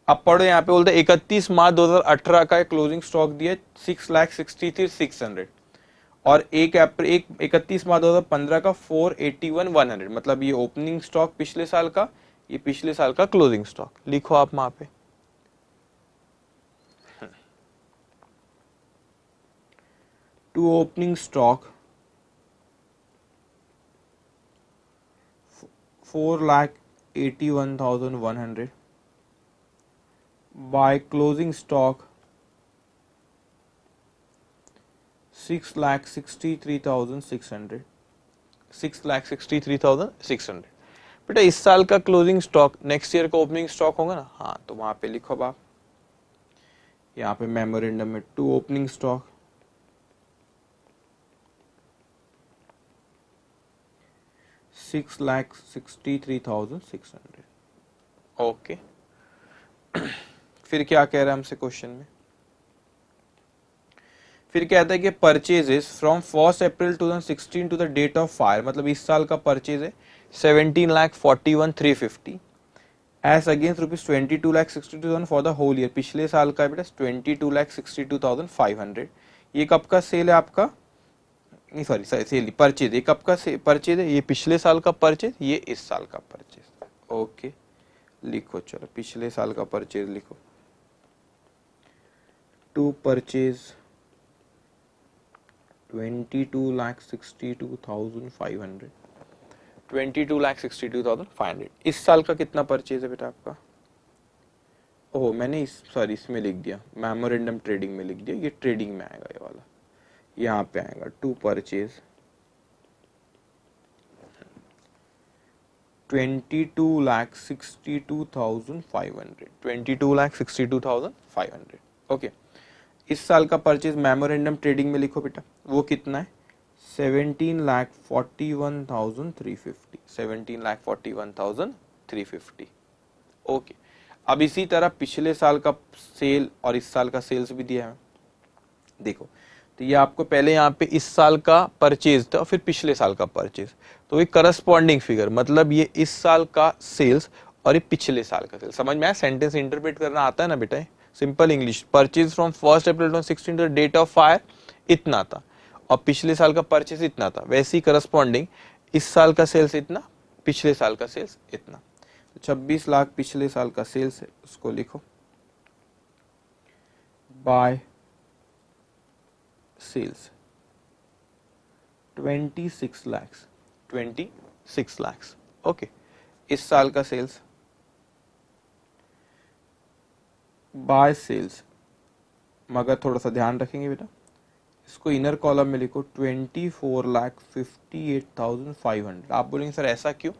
अब पढ़ो, यहाँ पे बोलते 31 मार्च 2018 का क्लोजिंग स्टॉक दिया 6,63,600 और 31 मार्च 2015 का 481,100, मतलब ये ओपनिंग स्टॉक पिछले साल का, ये पिछले साल का क्लोजिंग स्टॉक, लिखो आप वहां पे। To opening stock 4,81,100 by closing stock 6,63,600, 6,63,600। बेटा इस साल का क्लोजिंग स्टॉक नेक्स्ट ईयर का ओपनिंग स्टॉक होगा ना, हाँ, तो वहां पे लिखो आप, यहाँ पे मेमोरेंडम में टू ओपनिंग स्टॉक 6,63,600। ओके फिर क्या कह रहा है हमसे क्वेश्चन में, फिर कहता है कि purchases from 1 April 2016 to the date of fire, मतलब इस साल का परचेज है 17,41,350 as against ₹22,62,000 for the whole year, पिछले साल का बेटा 22,62,500। ये कब का सेल है आपका, नहीं सॉरी सेल परचेज, ये कब का परचेज है, ये पिछले साल का परचेज, ये इस साल का परचेज। ओके लिखो, चलो पिछले साल का परचेज लिखो, टू परचेज 22,62,500, 22,62,500। इस साल का कितना परचेज है बेटा आपका, ओह मैंने सॉरी इसमें लिख दिया, मेमोरेंडम ट्रेडिंग में लिख दिया, ये ट्रेडिंग में आएगा, ये वाला यहाँ पे आएगा, टू परचेज 22,62,500, 22,62,500। ओके, इस साल का परचेज मेमोरेंडम ट्रेडिंग में लिखो बेटा, वो कितना है 17,41,350, 17,41,350। ओके, अब इसी तरह पिछले साल का सेल और इस साल का सेल्स भी दिया है, देखो तो ये आपको पहले यहाँ पे इस साल का परचेज था, फिर पिछले साल का परचेज, तो ये करस्पॉन्डिंग फिगर, मतलब ये इस साल का सेल्स और ये पिछले साल का सेल्स। समझ में आया? सेंटेंस इंटरप्रेट करना आता है ना बेटा? Simple English. Purchase from 1 April 2016 date of fire इतना था, और पिछले साल का परचेज इतना था, वैसे ही करस्पॉन्डिंग इस साल का सेल्स इतना, पिछले साल का सेल्स इतना। 26 लाख पिछले साल का सेल्स है, उसको लिखो by sales 26 lakhs, 26 lakhs। Okay, इस साल का सेल्स बाय सेल्स, मगर थोड़ा सा ध्यान रखेंगे बेटा, इसको इनर कॉलम में लिखो 24,58,500। आप बोलेंगे सर ऐसा क्यों,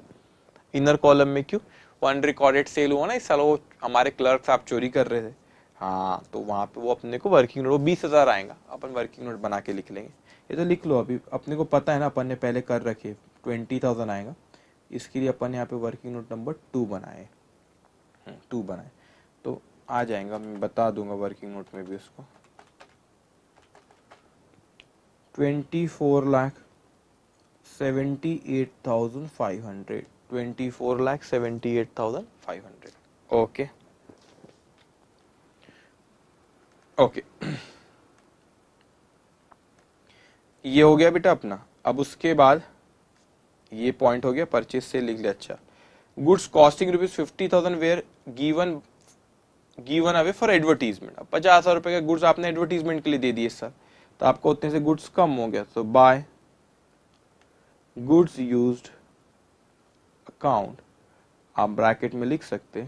इनर कॉलम में क्यों? वो अनरिकॉर्डेड सेल हुआ ना इस साल, वो हमारे क्लर्क साहब चोरी कर रहे थे, हाँ, तो वहां पे वो अपने को वर्किंग नोट, वो 20,000 आएगा, अपन वर्किंग नोट बना के लिख लेंगे। ये तो लिख लो, अभी अपने को पता है ना, अपन ने पहले कर रखे 20,000 आएगा, इसके लिए अपन यहाँ पे वर्किंग नोट नंबर 2 बनाए, 2 बनाए, तो आ जाएगा, मैं बता दूंगा वर्किंग नोट में भी उसको। 24,78,500, 24,78,500। ओके ओके, ये हो गया बेटा अपना। अब उसके बाद ये पॉइंट हो गया, परचेज से लिख लिया। अच्छा, goods costing ₹50,000 were given away for advertisement. अब 50,000 रुपए के गुड्स आपने एडवर्टीजमेंट के लिए दे दिए सर, तो आपको उतने से गुड्स कम हो गया, तो बाय गुड्स यूज्ड अकाउंट, आप ब्रैकेट में लिख सकते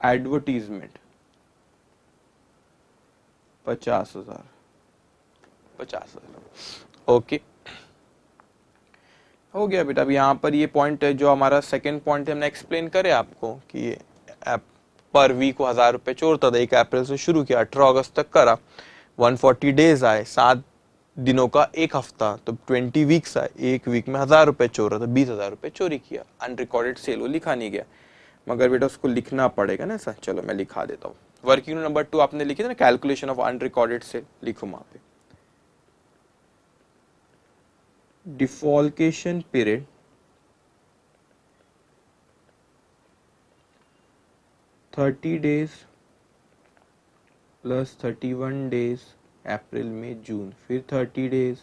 एडवर्टीजमेंट 50,000, 50,000। ओके, हो गया बेटा। अब यहाँ पर ये पॉइंट है जो हमारा सेकंड पॉइंट है, हमने एक्सप्लेन करे आपको कि ये पर वीक को 1,000 रुपए चोरता था, 1 अप्रैल से शुरू किया, 18 अगस्त तक करा, 140 डेज आए, 7 दिनों का एक हफ्ता, तो 20 वीक्स आए, एक वीक में 1,000 रुपए चोर रहा था, 20,000 रुपए चोरी किया, अनरिकॉर्डेड सेल, वो लिखा नहीं गया, मगर बेटा उसको लिखना पड़ेगा ना सर। चलो मैं लिखा देता हूँ। वर्किंग नंबर 2 आपने लिखी थी ना, कैलकुलेशन ऑफ अनरिकॉर्डेड सेल, लिखो वहां पे डिफॉल्केशन पीरियड 30 डेज प्लस 31 डेज अप्रैल में जून, फिर 30 डेज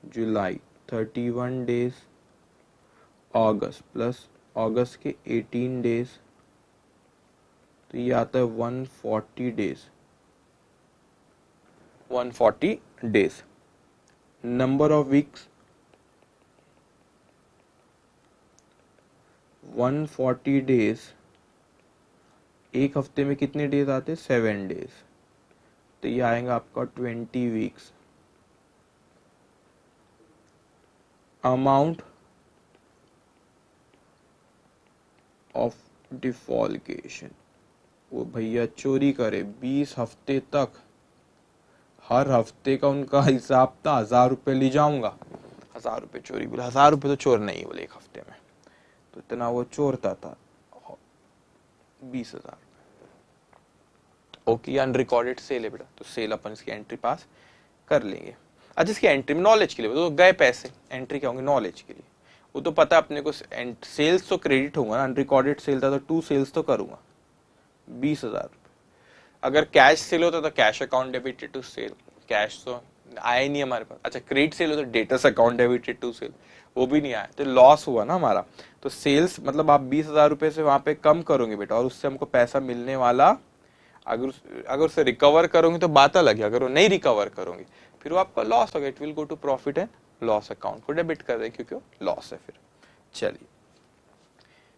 जुलाई, 31 डेज अगस्त, प्लस अगस्त के 18 डेज, तो ये आता है 140 days, 140 days. Number of weeks 140 days, एक हफ्ते में कितने डेज आते हैं? 7 डेज, तो ये आएगा आपका 20 वीक्स। अमाउंट ऑफ डिफॉल्केशन, वो भैया चोरी करे 20 हफ्ते तक, हर हफ्ते का उनका हिसाब था, 1,000 रुपये ले जाऊंगा, 1,000 रुपये चोरी, बोले 1,000 रुपये तो चोर नहीं बोले एक हफ्ते में, तो इतना वो चोरता था, 20,000। ओके, अनरिकॉर्डेड सेल है बेटा, तो सेल अपन इसकी एंट्री पास कर लेंगे। अच्छा, इसकी एंट्री में नॉलेज के लिए तो गए पैसे, एंट्री क्या होंगे? नॉलेज के लिए। वो तो पता अपने को, सेल्स तो क्रेडिट होगा ना, अनरिकॉर्डेड सेल था तो 2 सेल्स तो करूंगा, 20,000। अगर कैश सेल होता तो cash account debited to sale, cash तो आया ही नहीं हमारे पास। अच्छा, क्रेडिट सेल होता debtors account debited to sale, वो भी नहीं आया, तो लॉस हुआ ना हमारा। तो सेल्स मतलब आप 20,000 रुपए से वहां पे कम करोगे बेटा, और उससे हमको पैसा मिलने वाला, अगर उसे रिकवर करोगे तो बात अलग है, अगर वो नहीं रिकवर करोगे फिर वो आपका लॉस हो गया, it will go to profit and loss account को डेबिट कर दे, क्योंकि लॉस है फिर। चलिए,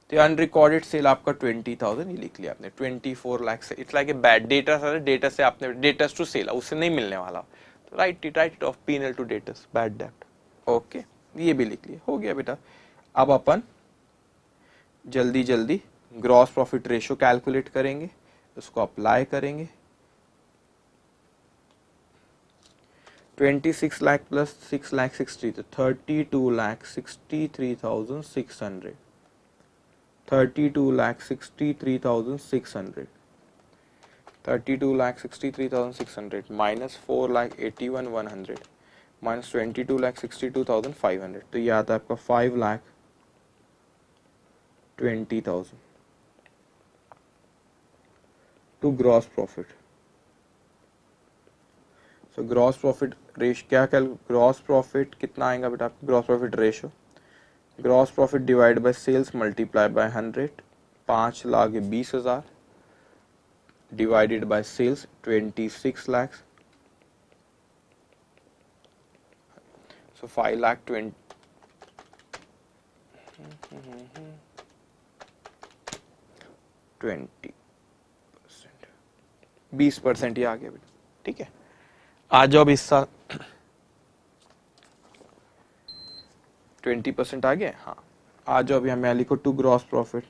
तो अनरिकॉर्डेड सेल आपका 20,000, ये लिख लिया आपने। 24 लाख से it's like a bad data, data से आपने डेटर्स टू सेल, उससे नहीं मिलने वाला, तो write it off penal to debtors, bad debt. Okay, ये भी लिख लिया, हो गया बेटा। अब अपन जल्दी जल्दी ग्रॉस प्रॉफिट रेशियो कैलकुलेट करेंगे, उसको अप्लाई करेंगे। 26 लाख प्लस 6 लाख 60, तो 32,63,600, 32,63,600 32,63,600 माइनस 4,81,100 माइनस 22,62,500, तो ये आता है आपका 5,20,000 to gross profit. So gross profit ratio क्या ग्रॉस प्रॉफिट कितना आएगा बेटा आपका? Gross profit ratio, gross profit divide by sales multiply by 100, 5,20,000 divided by sales 26 lakhs, so 5,20,000 20% ही आ गया बेटा। ठीक है, आ जाओ अब इस साल 20% आ गया। हाँ, आ जाओ अभी हमें लिखो to gross profit,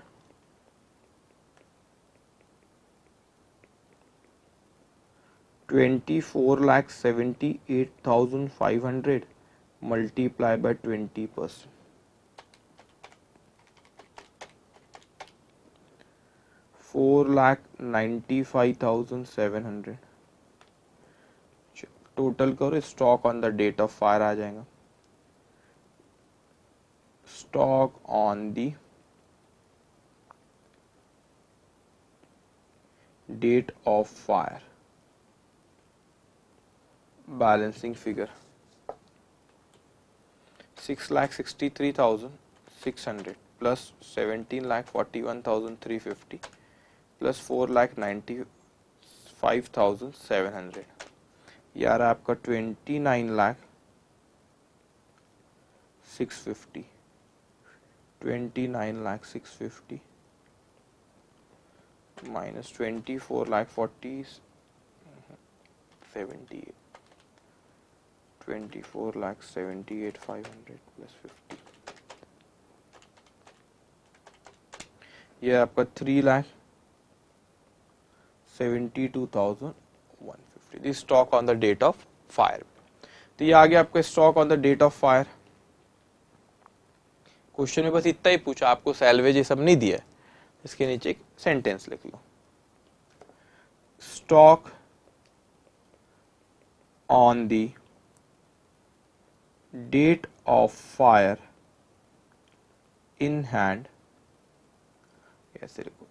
$24,78,500 multiply by 20%, 4,95,700। Total करो, stock on the date of fire आ जाएगा, stock on the date of fire, balancing figure 6,63,600 plus 17,41,350 plus 4,95,700, यार आपका 29,650, 29,650 minus 24,40, 78, 24,78,500 plus 50, ये आपका 3,72,150। This stock on the date of fire. तो ये आ गया आपका stock on the date of fire. Question में बस इतना ही पूछा, आपको सैलवेज ये सब नहीं दिया है। इसके नीचे एक सेंटेंस लिख लो, stock on the date of fire in hand, ऐसे लिखो,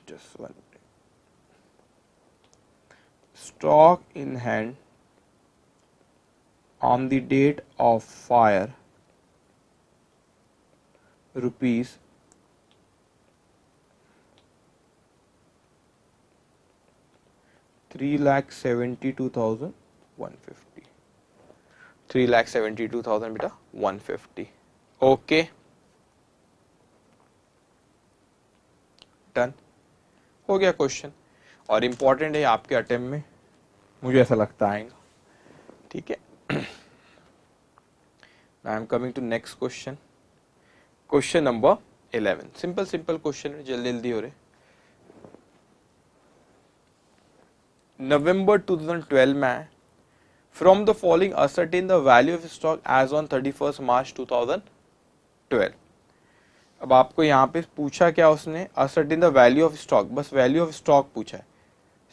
just one, stock in hand on the date of fire rupees 3,72,150, 3,72,000 बेटा 150। ओके, डन हो गया क्वेश्चन, और इंपॉर्टेंट है आपके अटेम्प्ट में, मुझे ऐसा लगता आएगा। ठीक है, now I am coming to next question, question number 11। Simple simple question है, जल्दी जल्दी हो रहे। नवंबर 2012 में from the following ascertain the value of stock as on 31 March 2012। अब आपको यहाँ पे पूछा क्या उसने, ascertain the value of stock, बस वैल्यू ऑफ स्टॉक पूछा है।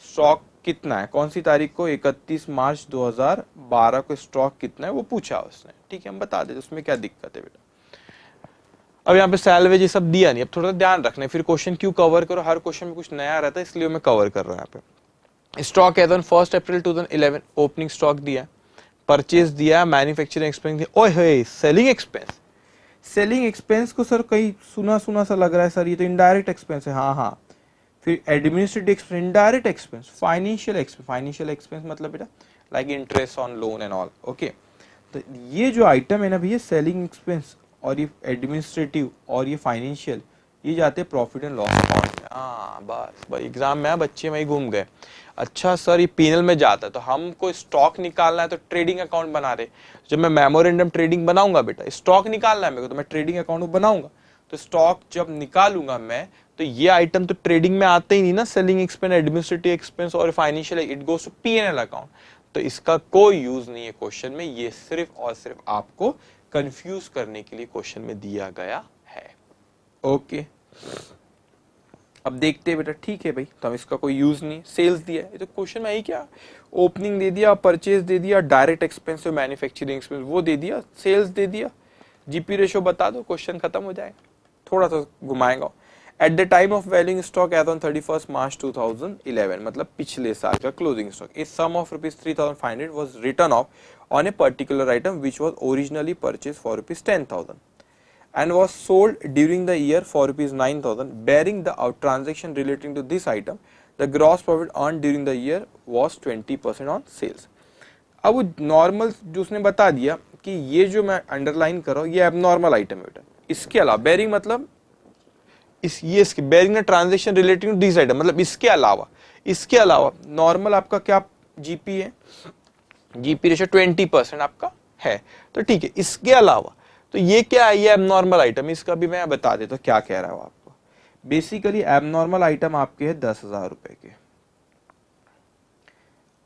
स्टॉक कितना है, कौन सी तारीख को, 31 मार्च 2012 को स्टॉक कितना है वो पूछा उसने। ठीक है, हम बता देते, उसमें क्या दिक्कत है बेटा। अब यहाँ पे सैलवेज ये सब दिया नहीं, अब थोड़ा ध्यान रखना है, फिर क्वेश्चन क्यों कवर करो, हर क्वेश्चन में कुछ नया रहता है, इसलिए मैं कवर कर रहा हूँ यहाँ पे। Stock as on 1 April 2011 opening stock दिया, परचेज दिया, मैन्युफैक्चरिंग एक्सपेंस दिया, ओए सेलिंग एक्सपेंस, सेलिंग एक्सपेंस को सर कहीं सुना सुना सा लग रहा है सर, ये तो इनडायरेक्ट एक्सपेंस है। हाँ हाँ, फिर administrative expense, indirect expense, financial expense, financial expense मतलब बेटा like interest on loan and all. Okay, तो ये जो आइटम है ना भैया, सेलिंग एक्सपेंस और ये एडमिनिस्ट्रेटिव और ये फाइनेंशियल, ये जाते हैं प्रॉफिट एंड लॉस अकाउंट में। हाँ बस एग्जाम में बच्चे वही घूम गए। अच्छा सर ये पीएनएल में जाता है, तो हमको स्टॉक निकालना है तो ट्रेडिंग अकाउंट बना रहे, जब मैं मेमोरेंडम ट्रेडिंग बनाऊंगा बेटा, स्टॉक निकालना है मेरे को, तो मैं ट्रेडिंग अकाउंट बनाऊंगा, तो स्टॉक जब निकालूंगा मैं, तो ये आइटम तो ट्रेडिंग में आते ही नहीं ना, सेलिंग एक्सपेंस, एडमिनिस्ट्रेटिव एक्सपेंस और financial, it goes to PNL account. तो इसका कोई यूज नहीं है क्वेश्चन में, ये सिर्फ और सिर्फ आपको कंफ्यूज करने के लिए क्वेश्चन में दिया गया है। ओके, अब देखते हैं बेटा, ठीक है भाई, तो हम इसका कोई यूज नहीं, सेल्स दिया है, ये तो क्वेश्चन में ही क्या, ओपनिंग दे दिया, परचेज दे दिया, डायरेक्ट एक्सपेंस मैन्युफैक्चरिंग एक्सपेंस वो दे दिया, सेल्स दे दिया, जीपी रेशो बता दो, क्वेश्चन खत्म हो जाएगा। थोड़ा सा घुमाएगा। At the time of valuing stock as on 31 March 2011, मतलब पिछले साल का closing stock, a sum of ₹3,500 was written off on a particular item which was originally purchase for ₹10,000 and was sold during the year for ₹9,000, bearing the out transaction relating to this item, the gross profit earned during the year was 20% on sales। अब वो normal जो उसने बता दिया कि ये जो मैं अंडरलाइन कर रहा हूँ ये एबनॉर्मल आइटम है बेटा, इसके अलावा बेरिंग मतलब इसके barring the transaction relating to this item, मतलब इसके अलावा नॉर्मल आपका क्या जीपी है, जीपी रेशो 20% आपका है, तो ठीक है, इसके अलावा तो ये क्या है, ये एबनॉर्मल आइटम, इसका भी मैं बता देता हूँ क्या कह रहा हूँ आपको। बेसिकली एबनॉर्मल आइटम आपके है 10,000 रुपए के।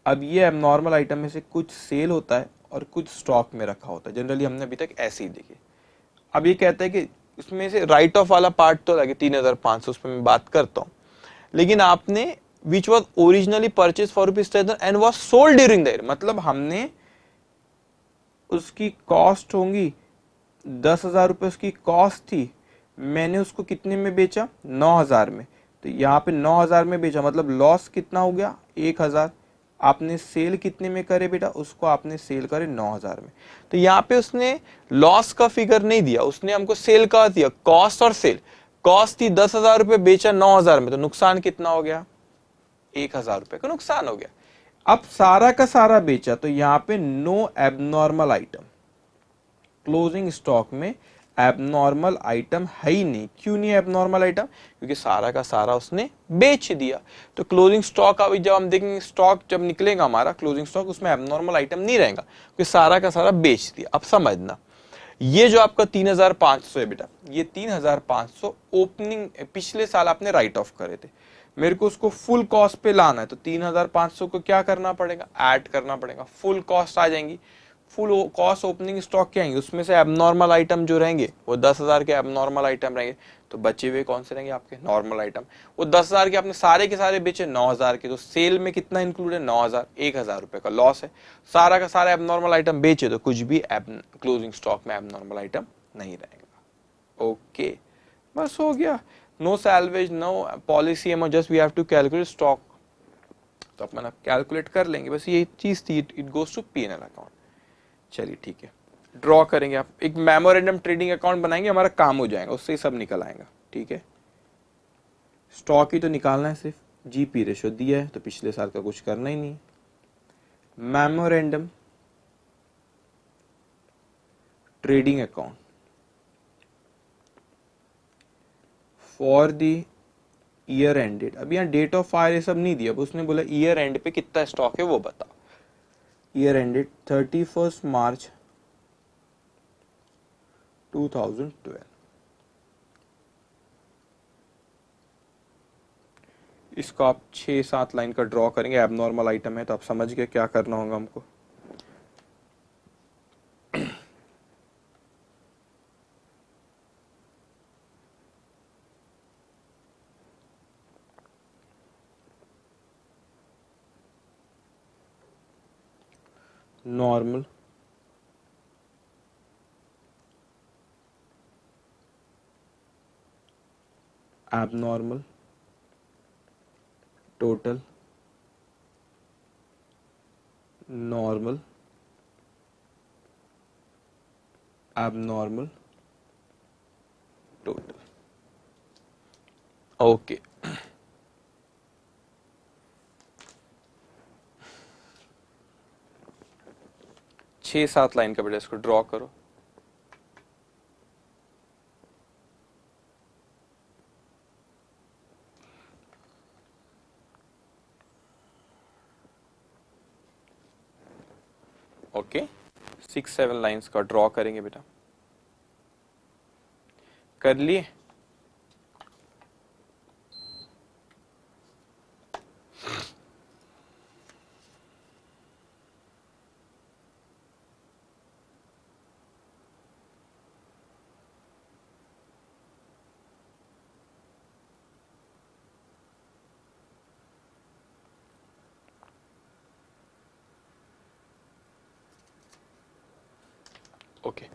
अब ये एबनॉर्मल आइटम में से कुछ सेल होता है और कुछ स्टॉक में रखा होता है, जनरली हमने अभी तक ऐसे ही देखे। अब ये कहता है कि उसमें से राइट ऑफ वाला पार्ट तो लगे 3,500, उस पर मैं बात करता हूँ, लेकिन आपने which was originally purchase for ₹10,000 and was sold during the year, मतलब हमने उसकी कॉस्ट होंगी 10,000 रुपये, उसकी कॉस्ट थी, मैंने उसको कितने में बेचा, 9,000 में, तो यहाँ पे 9,000 में बेचा, मतलब लॉस कितना हो गया, 1,000। आपने सेल कितने में करे बेटा, उसको आपने सेल करे 9,000 में, तो यहाँ पे उसने लॉस का फिगर नहीं दिया, उसने हमको सेल का दिया, कॉस्ट और सेल। कॉस्ट थी 10,000 रुपये, बेचा 9,000 में, तो नुकसान कितना हो गया, 1,000 रुपये का नुकसान हो गया। अब सारा का सारा बेचा, तो यहाँ पे no abnormal item, closing stock में एबनॉर्मल आइटम है ही नहीं। क्यों नहीं एबनॉर्मल आइटम, क्योंकि सारा का सारा उसने बेच दिया। तो क्लोजिंग स्टॉक अभी जब हम देखेंगे, स्टॉक जब निकलेगा हमारा क्लोजिंग स्टॉक, उसमें एबनॉर्मल आइटम नहीं रहेगा, क्योंकि सारा का सारा बेच दिया। अब समझना, ये जो आपका 3,500 है बेटा, ये 3,500 ओपनिंग पिछले साल आपने राइट ऑफ करे थे, मेरे को उसको फुल कॉस्ट पे लाना है, तो 3,500 को क्या करना पड़ेगा, ऐड करना पड़ेगा, फुल कॉस्ट आ जाएंगी। फुल कॉस्ट ओपनिंग स्टॉक क्या आएंगे, उसमें से एबनॉर्मल आइटम जो रहेंगे वो 10,000 के एबनॉर्मल आइटम रहेंगे, तो बचे हुए कौन से रहेंगे आपके नॉर्मल आइटम। वो 10,000 के आपने सारे के सारे बेचे 9,000 के, तो सेल में कितना इंक्लूड है, 9,000, 1,000 रुपए का लॉस है। सारा का सारा एबनॉर्मल आइटम बेचे, तो कुछ भी क्लोजिंग स्टॉक में एबनॉर्मल आइटम नहीं रहेगा। ओके, बस हो गया। नो सैल्वेज, नो पॉलिसी एमओ, just we have to calculate stock, तो अपन कैलकुलेट कर लेंगे, बस ये चीज थी। It goes to PNL account. चलिए ठीक है, ड्रॉ करेंगे, आप एक मेमोरेंडम ट्रेडिंग अकाउंट बनाएंगे, हमारा काम हो जाएगा, उससे ही सब निकल आएगा। ठीक है, स्टॉक ही तो निकालना है सिर्फ, जीपी रेशो दिया है तो पिछले साल का कुछ करना ही नहीं। Memorandum trading account for the year ended, अब यहाँ डेट ऑफ फायर ये सब नहीं दिया, अब उसने बोला ईयर एंड पे कितना स्टॉक है वो बताओ। Year ended 31 March 2012। इसको आप 6-7 लाइन का ड्रॉ करेंगे, एबनॉर्मल आइटम है तो आप समझ गए क्या करना होगा हमको। Normal, abnormal, total, normal, abnormal, total. Okay, 6-7 line का बेटा इसको ड्रॉ करो। ओके, 6-7 लाइंस का ड्रॉ करेंगे बेटा, कर लिए। ओके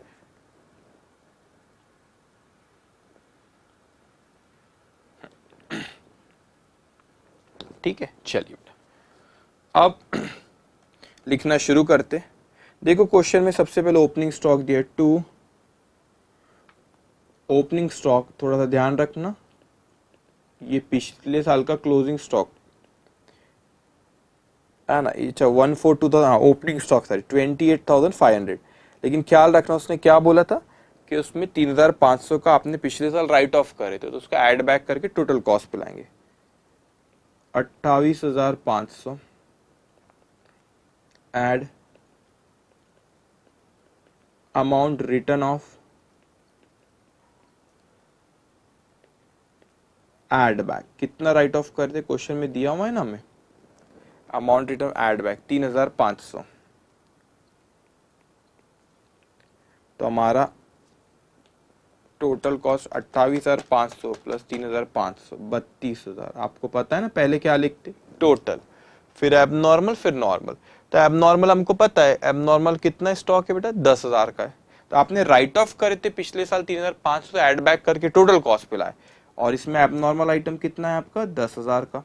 ठीक है, चलिए बेटा अब लिखना शुरू करते। देखो क्वेश्चन में सबसे पहले ओपनिंग स्टॉक दिया, टू ओपनिंग स्टॉक, थोड़ा सा ध्यान रखना, ये पिछले साल का क्लोजिंग स्टॉक है ना, अच्छा 142,000, हाँ ओपनिंग स्टॉक सॉरी 28,500, लेकिन ख्याल रखना उसने क्या बोला था कि उसमें 3,500 का आपने पिछले साल राइट ऑफ करे थे, तो उसका ऐड बैक करके टोटल कॉस्ट पे लाएंगे 28,500 add amount written of add back, कितना राइट ऑफ कर दे क्वेश्चन में दिया हुआ है ना हमें, अमाउंट रिटर्न ऐड बैक 3,500, तो हमारा टोटल कॉस्ट 28,500 प्लस 3,500 32,000। आपको पता है ना पहले क्या लिखते, टोटल, फिर एबनॉर्मल, फिर नॉर्मल। तो एबनॉर्मल हमको पता है, एबनॉर्मल कितना स्टॉक है बेटा 10,000 का है, तो आपने राइट ऑफ करे थे पिछले साल 3,500 ऐड बैक करके टोटल कॉस्ट पे लाए, और इसमें एबनॉर्मल आइटम कितना है आपका 10,000 का,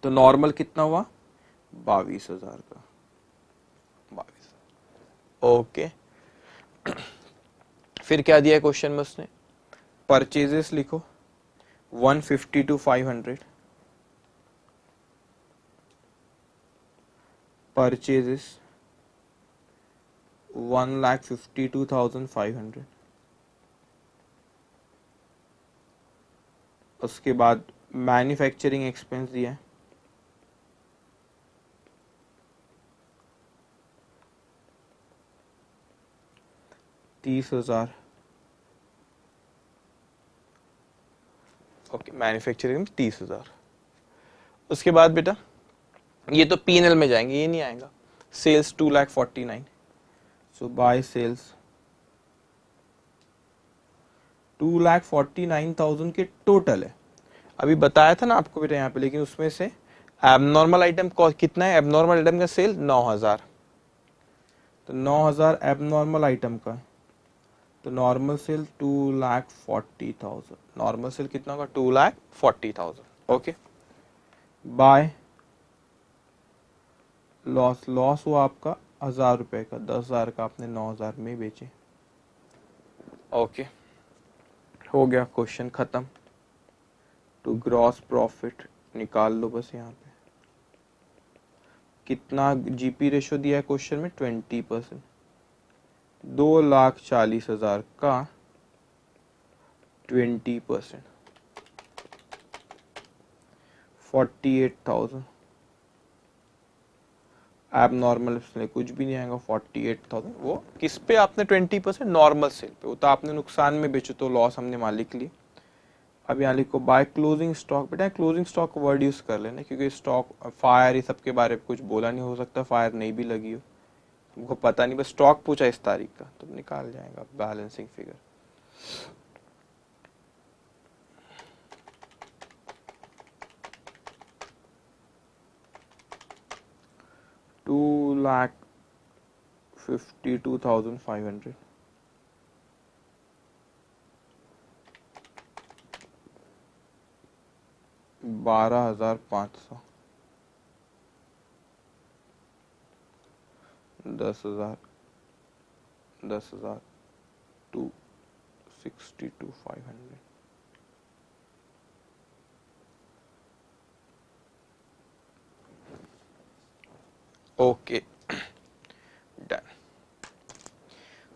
तो नॉर्मल कितना हुआ 22,000 का, 22,000। ओके फिर क्या दिया है क्वेश्चन में उसने, परचेजेस लिखो 150 to 500, परचेजेस 1,52,500, उसके बाद मैन्युफैक्चरिंग एक्सपेंस दिया है 30,000, ओके मैन्युफैक्चरिंग में 30,000। उसके बाद बेटा ये तो P&L में जाएंगे, ये नहीं आएगा, सेल्स 2,49,000, सो बाय सेल्स 2,49,000 के टोटल है, अभी बताया था ना आपको बेटा यहाँ पे, लेकिन उसमें से एबनॉर्मल आइटम कितना है, एबनॉर्मल आइटम का सेल 9,000, तो 9,000 एबनॉर्मल आइटम का, तो नॉर्मल सेल 2,40,000, नॉर्मल सेल कितना होगा 2,40,000, ओके बाय लॉस, लॉस हुआ आपका 1,000 रुपए का, 10,000 का आपने 9,000 में बेचे, ओके हो गया क्वेश्चन खत्म। टू ग्रॉस प्रॉफिट निकाल लो बस, यहाँ पे कितना जीपी रेशो दिया है क्वेश्चन में 20%, 2,40,000 का 20%, 48,000, एब नॉर्मल इसमें कुछ भी नहीं आएगा, 48,000, वो किस पे आपने 20%, नॉर्मल सेल पे, वो तो आपने नुकसान में बेचो तो लॉस हमने मान लिख ली। अब यहाँ लिखो बाय क्लोजिंग स्टॉक, बेटा क्लोजिंग स्टॉक को वर्ड यूज कर लेना, क्योंकि स्टॉक फायर ये सब के बारे में कुछ बोला नहीं, हो सकता फायर नहीं भी लगी हो, हमको पता नहीं, बस स्टॉक पूछा इस तारीख का, तो निकाल जाएगा बैलेंसिंग फिगर। $2,52,500, 12,500, 10,000, 10,000, 262,500, okay done.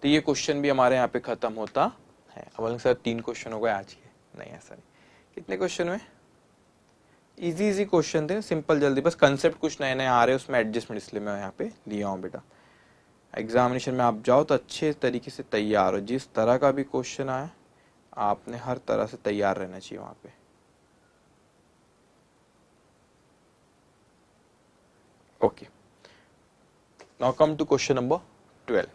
तो ये क्वेश्चन भी हमारे यहाँ पे खत्म होता है। अब सर 3 क्वेश्चन हो गए आज के, नहीं ऐसा नहीं, कितने क्वेश्चन हुए, इजी इजी क्वेश्चन थे, सिंपल जल्दी, बस कंसेप्ट कुछ नए नए आ रहे हैं उसमें एडजस्टमेंट, इसलिए मैं यहाँ पे लिया हूँ बेटा। एग्जामिनेशन में आप जाओ तो अच्छे तरीके से तैयार हो, जिस तरह का भी क्वेश्चन आए आपने हर तरह से तैयार रहना चाहिए वहां पे। Okay now come to question number 12।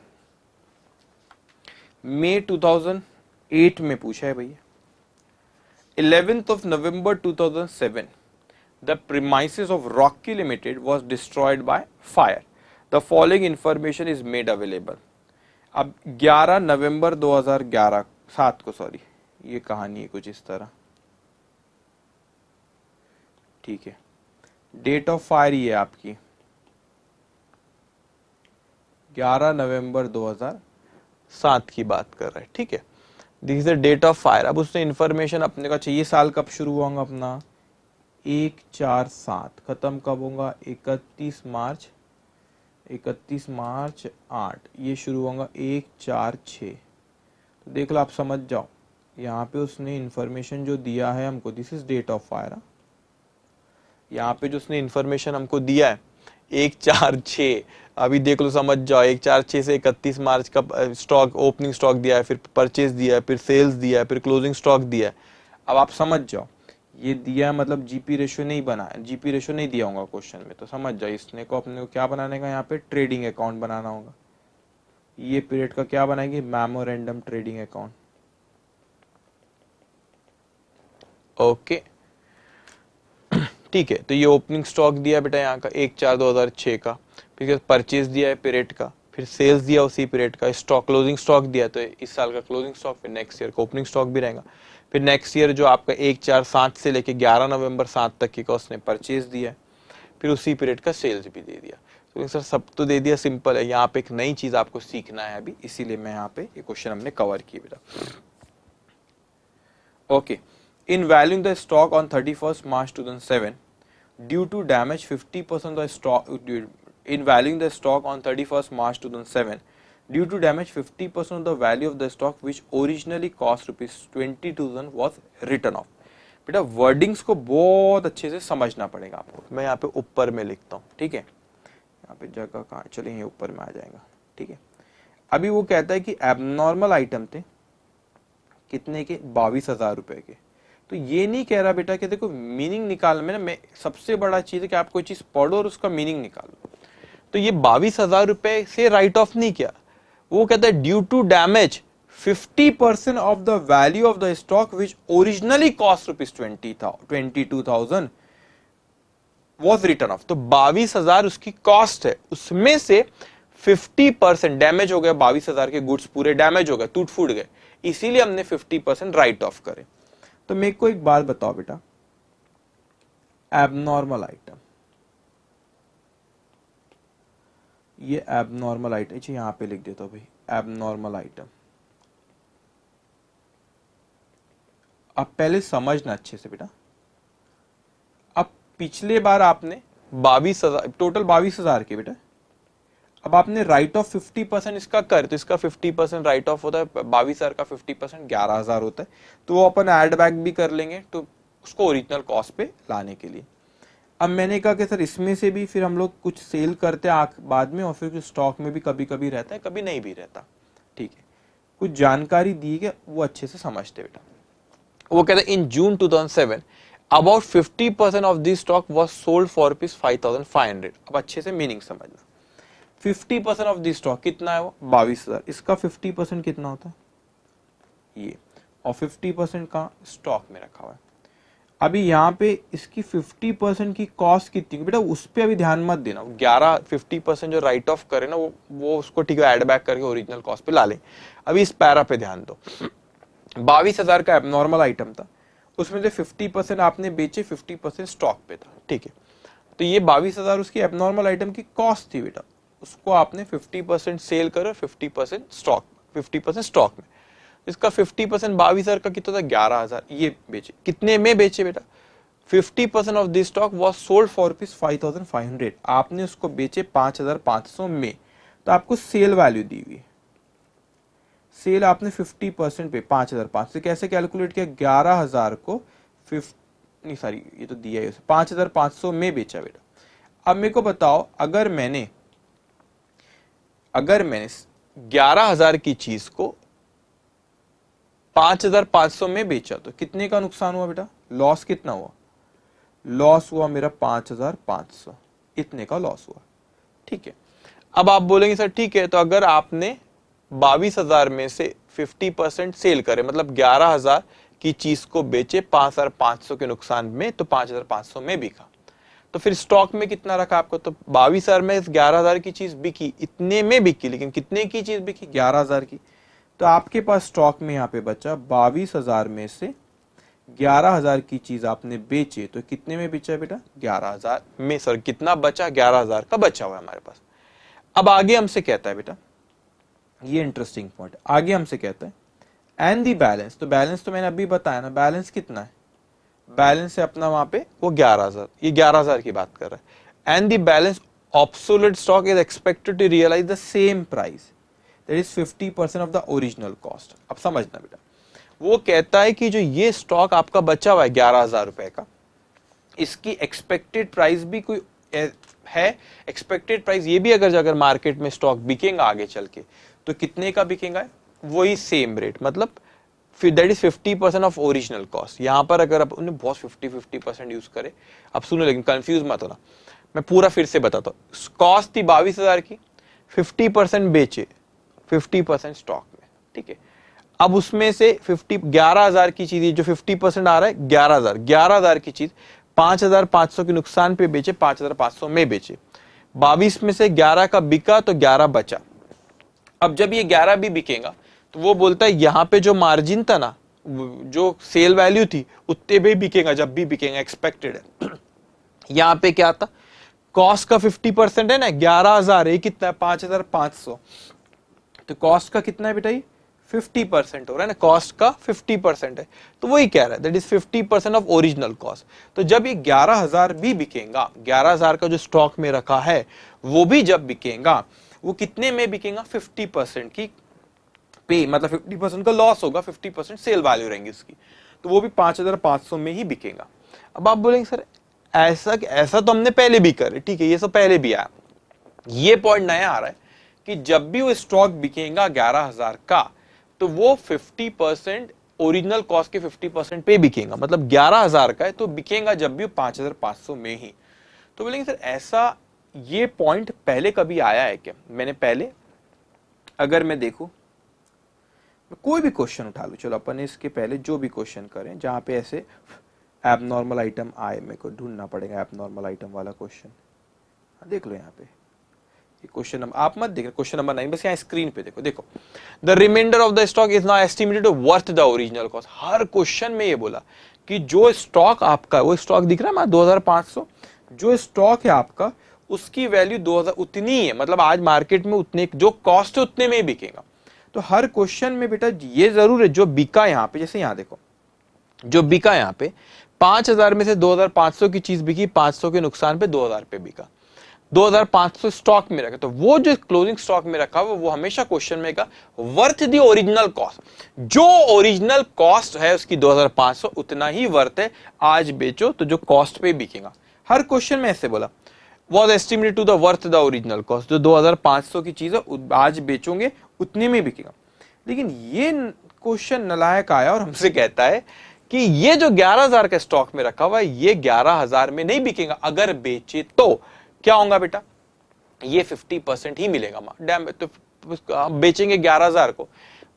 मई 2008 में पूछा है भैया, 11th of November 2007 the premises of Rocky Limited was destroyed by fire. The following information is made available. अब 11 नवंबर 2011 7 को, सॉरी ये कहानी है कुछ इस तरह, ठीक है। डेट ऑफ फायर ये है आपकी 11 नवंबर 2007 की बात कर रहा है, ठीक है। This is the date of fire. अब उसने इंफॉर्मेशन अपने का चाहिए, साल कब शुरू होगा अपना 1/4/7, खत्म कब होगा 31 मार्च 8, ये शुरू होगा 1/4/6। तो देख लो, आप समझ जाओ, यहाँ पे उसने इंफॉर्मेशन जो दिया है हमको, this is date of fire. यहाँ पे जो उसने इंफॉर्मेशन हमको दिया है 1/4/6, अभी देख लो, समझ जाओ, 1/4/6 से 31 मार्च का स्टॉक, ओपनिंग स्टॉक दिया है, फिर परचेज दिया है, फिर सेल्स दिया है, फिर क्लोजिंग स्टॉक दिया है। अब आप समझ जाओ, ये दिया मतलब जीपी रेशियो नहीं बना, जीपी रेशियो नहीं दिया होगा क्वेश्चन में, तो समझ जाओ इसने को अपने को क्या बनाने का, यहाँ पे ट्रेडिंग अकाउंट बनाना होगा। ये पीरियड का क्या बनाएंगे, मेमोरेंडम ट्रेडिंग अकाउंट। ओके, ठीक है। तो ये ओपनिंग स्टॉक दिया बेटा यहाँ का 1/4/2006 का, फिर परचेज दिया है पीरियड का, फिर सेल्स दिया उसी पीरियड का, स्टॉक क्लोजिंग स्टॉक दिया तो इस साल का क्लोजिंग स्टॉक, फिर नेक्स्ट ईयर का ओपनिंग स्टॉक भी रहेगा। फिर नेक्स्ट ईयर जो आपका 1/4/7 से लेके 11 नवंबर 7 तक की का उसने परचेज दिया, फिर उसी पीरियड का सेल्स भी दे दिया। तो सर सब तो दे दिया, सिंपल है। यहाँ पे एक नई चीज आपको सीखना है अभी, इसीलिए मैं यहाँ पे ये क्वेश्चन हमने कवर किया बेटा। Okay, in valuing the stock on 31st March 2007 due to damage 50% of the stock, in valuing the stock on 31st March 2007 due to damage 50% of the value of the stock which originally cost rupees 20,000 was written off। बेटा wordings को बहुत अच्छे से समझना पड़ेगा आपको, मैं यहाँ पे ऊपर में लिखता हूँ, ठीक है। यहाँ पे जगह कहाँ, चलिए ऊपर में आ जाएगा, ठीक है। अभी वो कहता है कि एबनॉर्मल आइटम थे कितने के, 22,000 रुपए के। तो ये नहीं कह रहा बेटा कि देखो मीनिंग निकाल में ना, मैं सबसे बड़ा चीज है कि आप कोई चीज पढ़ो और उसका मीनिंग निकालो। तो ये 22,000 रुपए से राइट ऑफ नहीं किया, वो कहता है due to damage 50% of the value of the stock which originally cost rupees 22,000 was written off. तो 22,000 उसकी कॉस्ट है, उसमें से 50% डैमेज हो गया, 22,000 के गुड्स पूरे डैमेज हो गए, टूट फूट गए, इसीलिए हमने 50% राइट ऑफ करे। तो मेरे को एक बात बताओ बेटा, एबनॉर्मल आइटम, ये एबनॉर्मल आइटम, यहां पे लिख देता हूं भाई, एबनॉर्मल आइटम। अब पहले समझना अच्छे से बेटा, अब पिछले बार आपने 22,000, टोटल 22,000 के बेटा, अब आपने राइट ऑफ 50% इसका कर, तो इसका 50% राइट ऑफ होता है, 22,000 का 50% 11,000 होता है, तो वो अपन ऐड बैक भी कर लेंगे तो उसको ओरिजिनल कॉस्ट पे लाने के लिए। अब मैंने कहा कि सर इसमें से भी फिर हम लोग कुछ सेल करते हैं बाद में, और फिर कुछ स्टॉक में भी कभी कभी रहता है, कभी नहीं भी रहता, ठीक है। कुछ जानकारी दी है वो अच्छे से समझते बेटा। वो कहते हैं इन जून 2007 about 50% of this stock was sold for ₹5,500। अब अच्छे से मीनिंग समझना, 50% ऑफ दिस स्टॉक कितना है, वो 22,000, इसका 50% कितना होता है ये, और 50% का स्टॉक में रखा हुआ है। अभी यहाँ पे इसकी 50% की कॉस्ट कितनी बेटा, उस पर अभी ध्यान मत देना, 50% जो राइट ऑफ करे ना वो उसको ठीक है ऐड बैक करके ओरिजिनल कॉस्ट पे ला ले। अभी इस पैरा पे ध्यान दो, 22,000 का एबनॉर्मल आइटम था, उसमें से 50% आपने बेचे, 50% स्टॉक पे था, ठीक है। तो ये 22,000 उसकी एबनॉर्मल आइटम की कॉस्ट थी बेटा, उसको आपने 50% सेल करो, 50% स्टॉक, 50% स्टॉक में। इसका 50% 22,000 का कितना था, 11,000, ये बेचे। कितने में बेचे बेटा, 50% of this stock was sold for ₹5,500, आपने उसको बेचे 5,500 में, तो आपको सेल वैल्यू दी हुई, सेल आपने 50% पे 5,500 से कैसे कैलकुलेट किया, 11,000 को 50, नहीं सॉरी ये तो दिया है, 5,500 में बेचा बेटा। अब मेरे को बताओ, अगर मैंने 11,000 की चीज को 5,500 में बेचा तो कितने का नुकसान हुआ बेटा, लॉस कितना हुआ, लॉस हुआ मेरा 5,500, इतने का लॉस हुआ, ठीक है। अब आप बोलेंगे सर ठीक है, तो अगर आपने 22,000 में से 50% सेल करे, मतलब 11,000 की चीज को बेचे 5,500 के नुकसान में, तो 5,500 में बिका, तो फिर स्टॉक में कितना रखा आपको, तो 22,000 में 11,000 की चीज बिकी, इतने में बिकी, लेकिन कितने की चीज बिकी, 11,000 की। तो आपके पास स्टॉक में यहाँ पे बचा 22,000 में से 11,000 की चीज आपने बेचे, तो कितने में बेचा है बेटा, 11,000 में, सर कितना बचा, 11,000 का बचा हुआ है हमारे पास। अब आगे हमसे कहता है बेटा, ये इंटरेस्टिंग पॉइंट, आगे हमसे कहता है एंड दी बैलेंस, तो बैलेंस तो मैंने अभी बताया ना, बैलेंस कितना है, बैलेंस है अपना वहां पे वो 11,000, ये 11,000 की बात कर रहा है। And the balance obsolete stock is expected to realise the same price, that is 50% of the original cost. अब समझना बेटा, वो कहता है कि जो ये स्टॉक आपका बचा हुआ है 11,000 रुपए का, इसकी एक्सपेक्टेड प्राइस भी कोई है, एक्सपेक्टेड प्राइस ये भी अगर मार्केट में स्टॉक बिकेगा आगे चल के, तो कितने का बिकेगा, वही सेम रेट, मतलब that is 50% of original cost. यहां पर अगर आप उन्हें बहुत 50% यूज करे, अब सुनो लेकिन कंफ्यूज मत होना, मैं पूरा फिर से बताता हूँ। कॉस्ट थी 22,000 की, 50% बेचे, 50% स्टॉक में, ठीक है। अब उसमें से 11,000 की चीज, जो 50% आ रहा है 11,000 की चीज 5,500 के नुकसान पे बेचे, 5,500 में बेचे, 22 में से 11 का बिका तो 11 बचा। अब जब ये 11 भी बिकेगा तो वो बोलता है यहां पे जो मार्जिन था ना, जो सेल वैल्यू थी उतने भी बिकेगा, जब भी बिकेगा, एक्सपेक्टेड है। यहां पे क्या था, कॉस्ट का 50% है ना, 11,000, ये कितना है 5,500, तो कॉस्ट का कितना है बेटा, ये 50% हो रहा है ना, कॉस्ट का 50% है, तो वही कह रहा है that is 50% of original cost. तो जब ये 11,000 भी बिकेगा, 11,000 का जो स्टॉक में रखा है वो भी जब बिकेगा, वो कितने में बिकेगा, 50% की पे, मतलब 50% का लॉस होगा, 50% सेल वैल्यू रहेंगी उसकी, तो वो भी 5,500 में ही बिकेगा। अब आप बोलेंगे सर ऐसा तो हमने पहले भी करे, ठीक है, ये सब पहले भी आया, ये पॉइंट नया आ रहा है कि जब भी वो स्टॉक बिकेगा 11,000 का, तो वो 50% ओरिजिनल कॉस्ट के 50% पे बिकेगा, मतलब 11,000 का है तो बिकेगा जब भी 5,500 में ही। तो बोलेंगे सर ऐसा ये पॉइंट पहले कभी आया है क्या, मैंने पहले, अगर मैं देखूं कोई भी क्वेश्चन उठा लो, चलो अपन इसके पहले जो भी क्वेश्चन करें जहां पे ऐसे एबनॉर्मल आइटम आए, मेरे को ढूंढना पड़ेगा एबनॉर्मल आइटम वाला क्वेश्चन, देख लो यहाँ पे ये क्वेश्चन नंबर, आप मत देखो क्वेश्चन नंबर 9, बस यहाँ स्क्रीन पे देखो, देखो the reminder of the stock is now estimated to worth the original cost. हर क्वेश्चन में ये बोला कि जो स्टॉक आपका, वो स्टॉक दिख रहा है ना 2,500, जो स्टॉक है आपका उसकी वैल्यू 2,000 उतनी है, मतलब आज मार्केट में उतने जो कॉस्ट है उतने में ही बिकेगा। तो हर क्वेश्चन में बेटा ये जरूर है जो बिका यहाँ पे, जैसे यहाँ देखो जो बिका यहाँ पे 5,000 में से 2,500 की चीज बिकी, 500 के नुकसान पे 2,000 पे बिका, 2,500 स्टॉक में रखा, तो वो जो क्लोजिंग स्टॉक में रखा वो हमेशा क्वेश्चन में का वर्थ द ओरिजिनल कॉस्ट, जो ओरिजिनल कॉस्ट है उसकी 2,500 उतना ही वर्थ है, आज बेचो तो जो कॉस्ट पे बिकेगा। हर क्वेश्चन में ऐसे बोला was estimated to the worth the original cost, जो 2,500 की चीज है आज बेचोगे उतने में बिकेगा। लेकिन ये क्वेश्चन नलायक आया और हमसे कहता है कि ये जो 11,000 का स्टॉक में रखा हुआ है ये 11,000 में नहीं बिकेगा, अगर बेचे तो क्या होगा बेटा, ये 50% ही मिलेगा, डैम, तो बेचेंगे 11,000 को,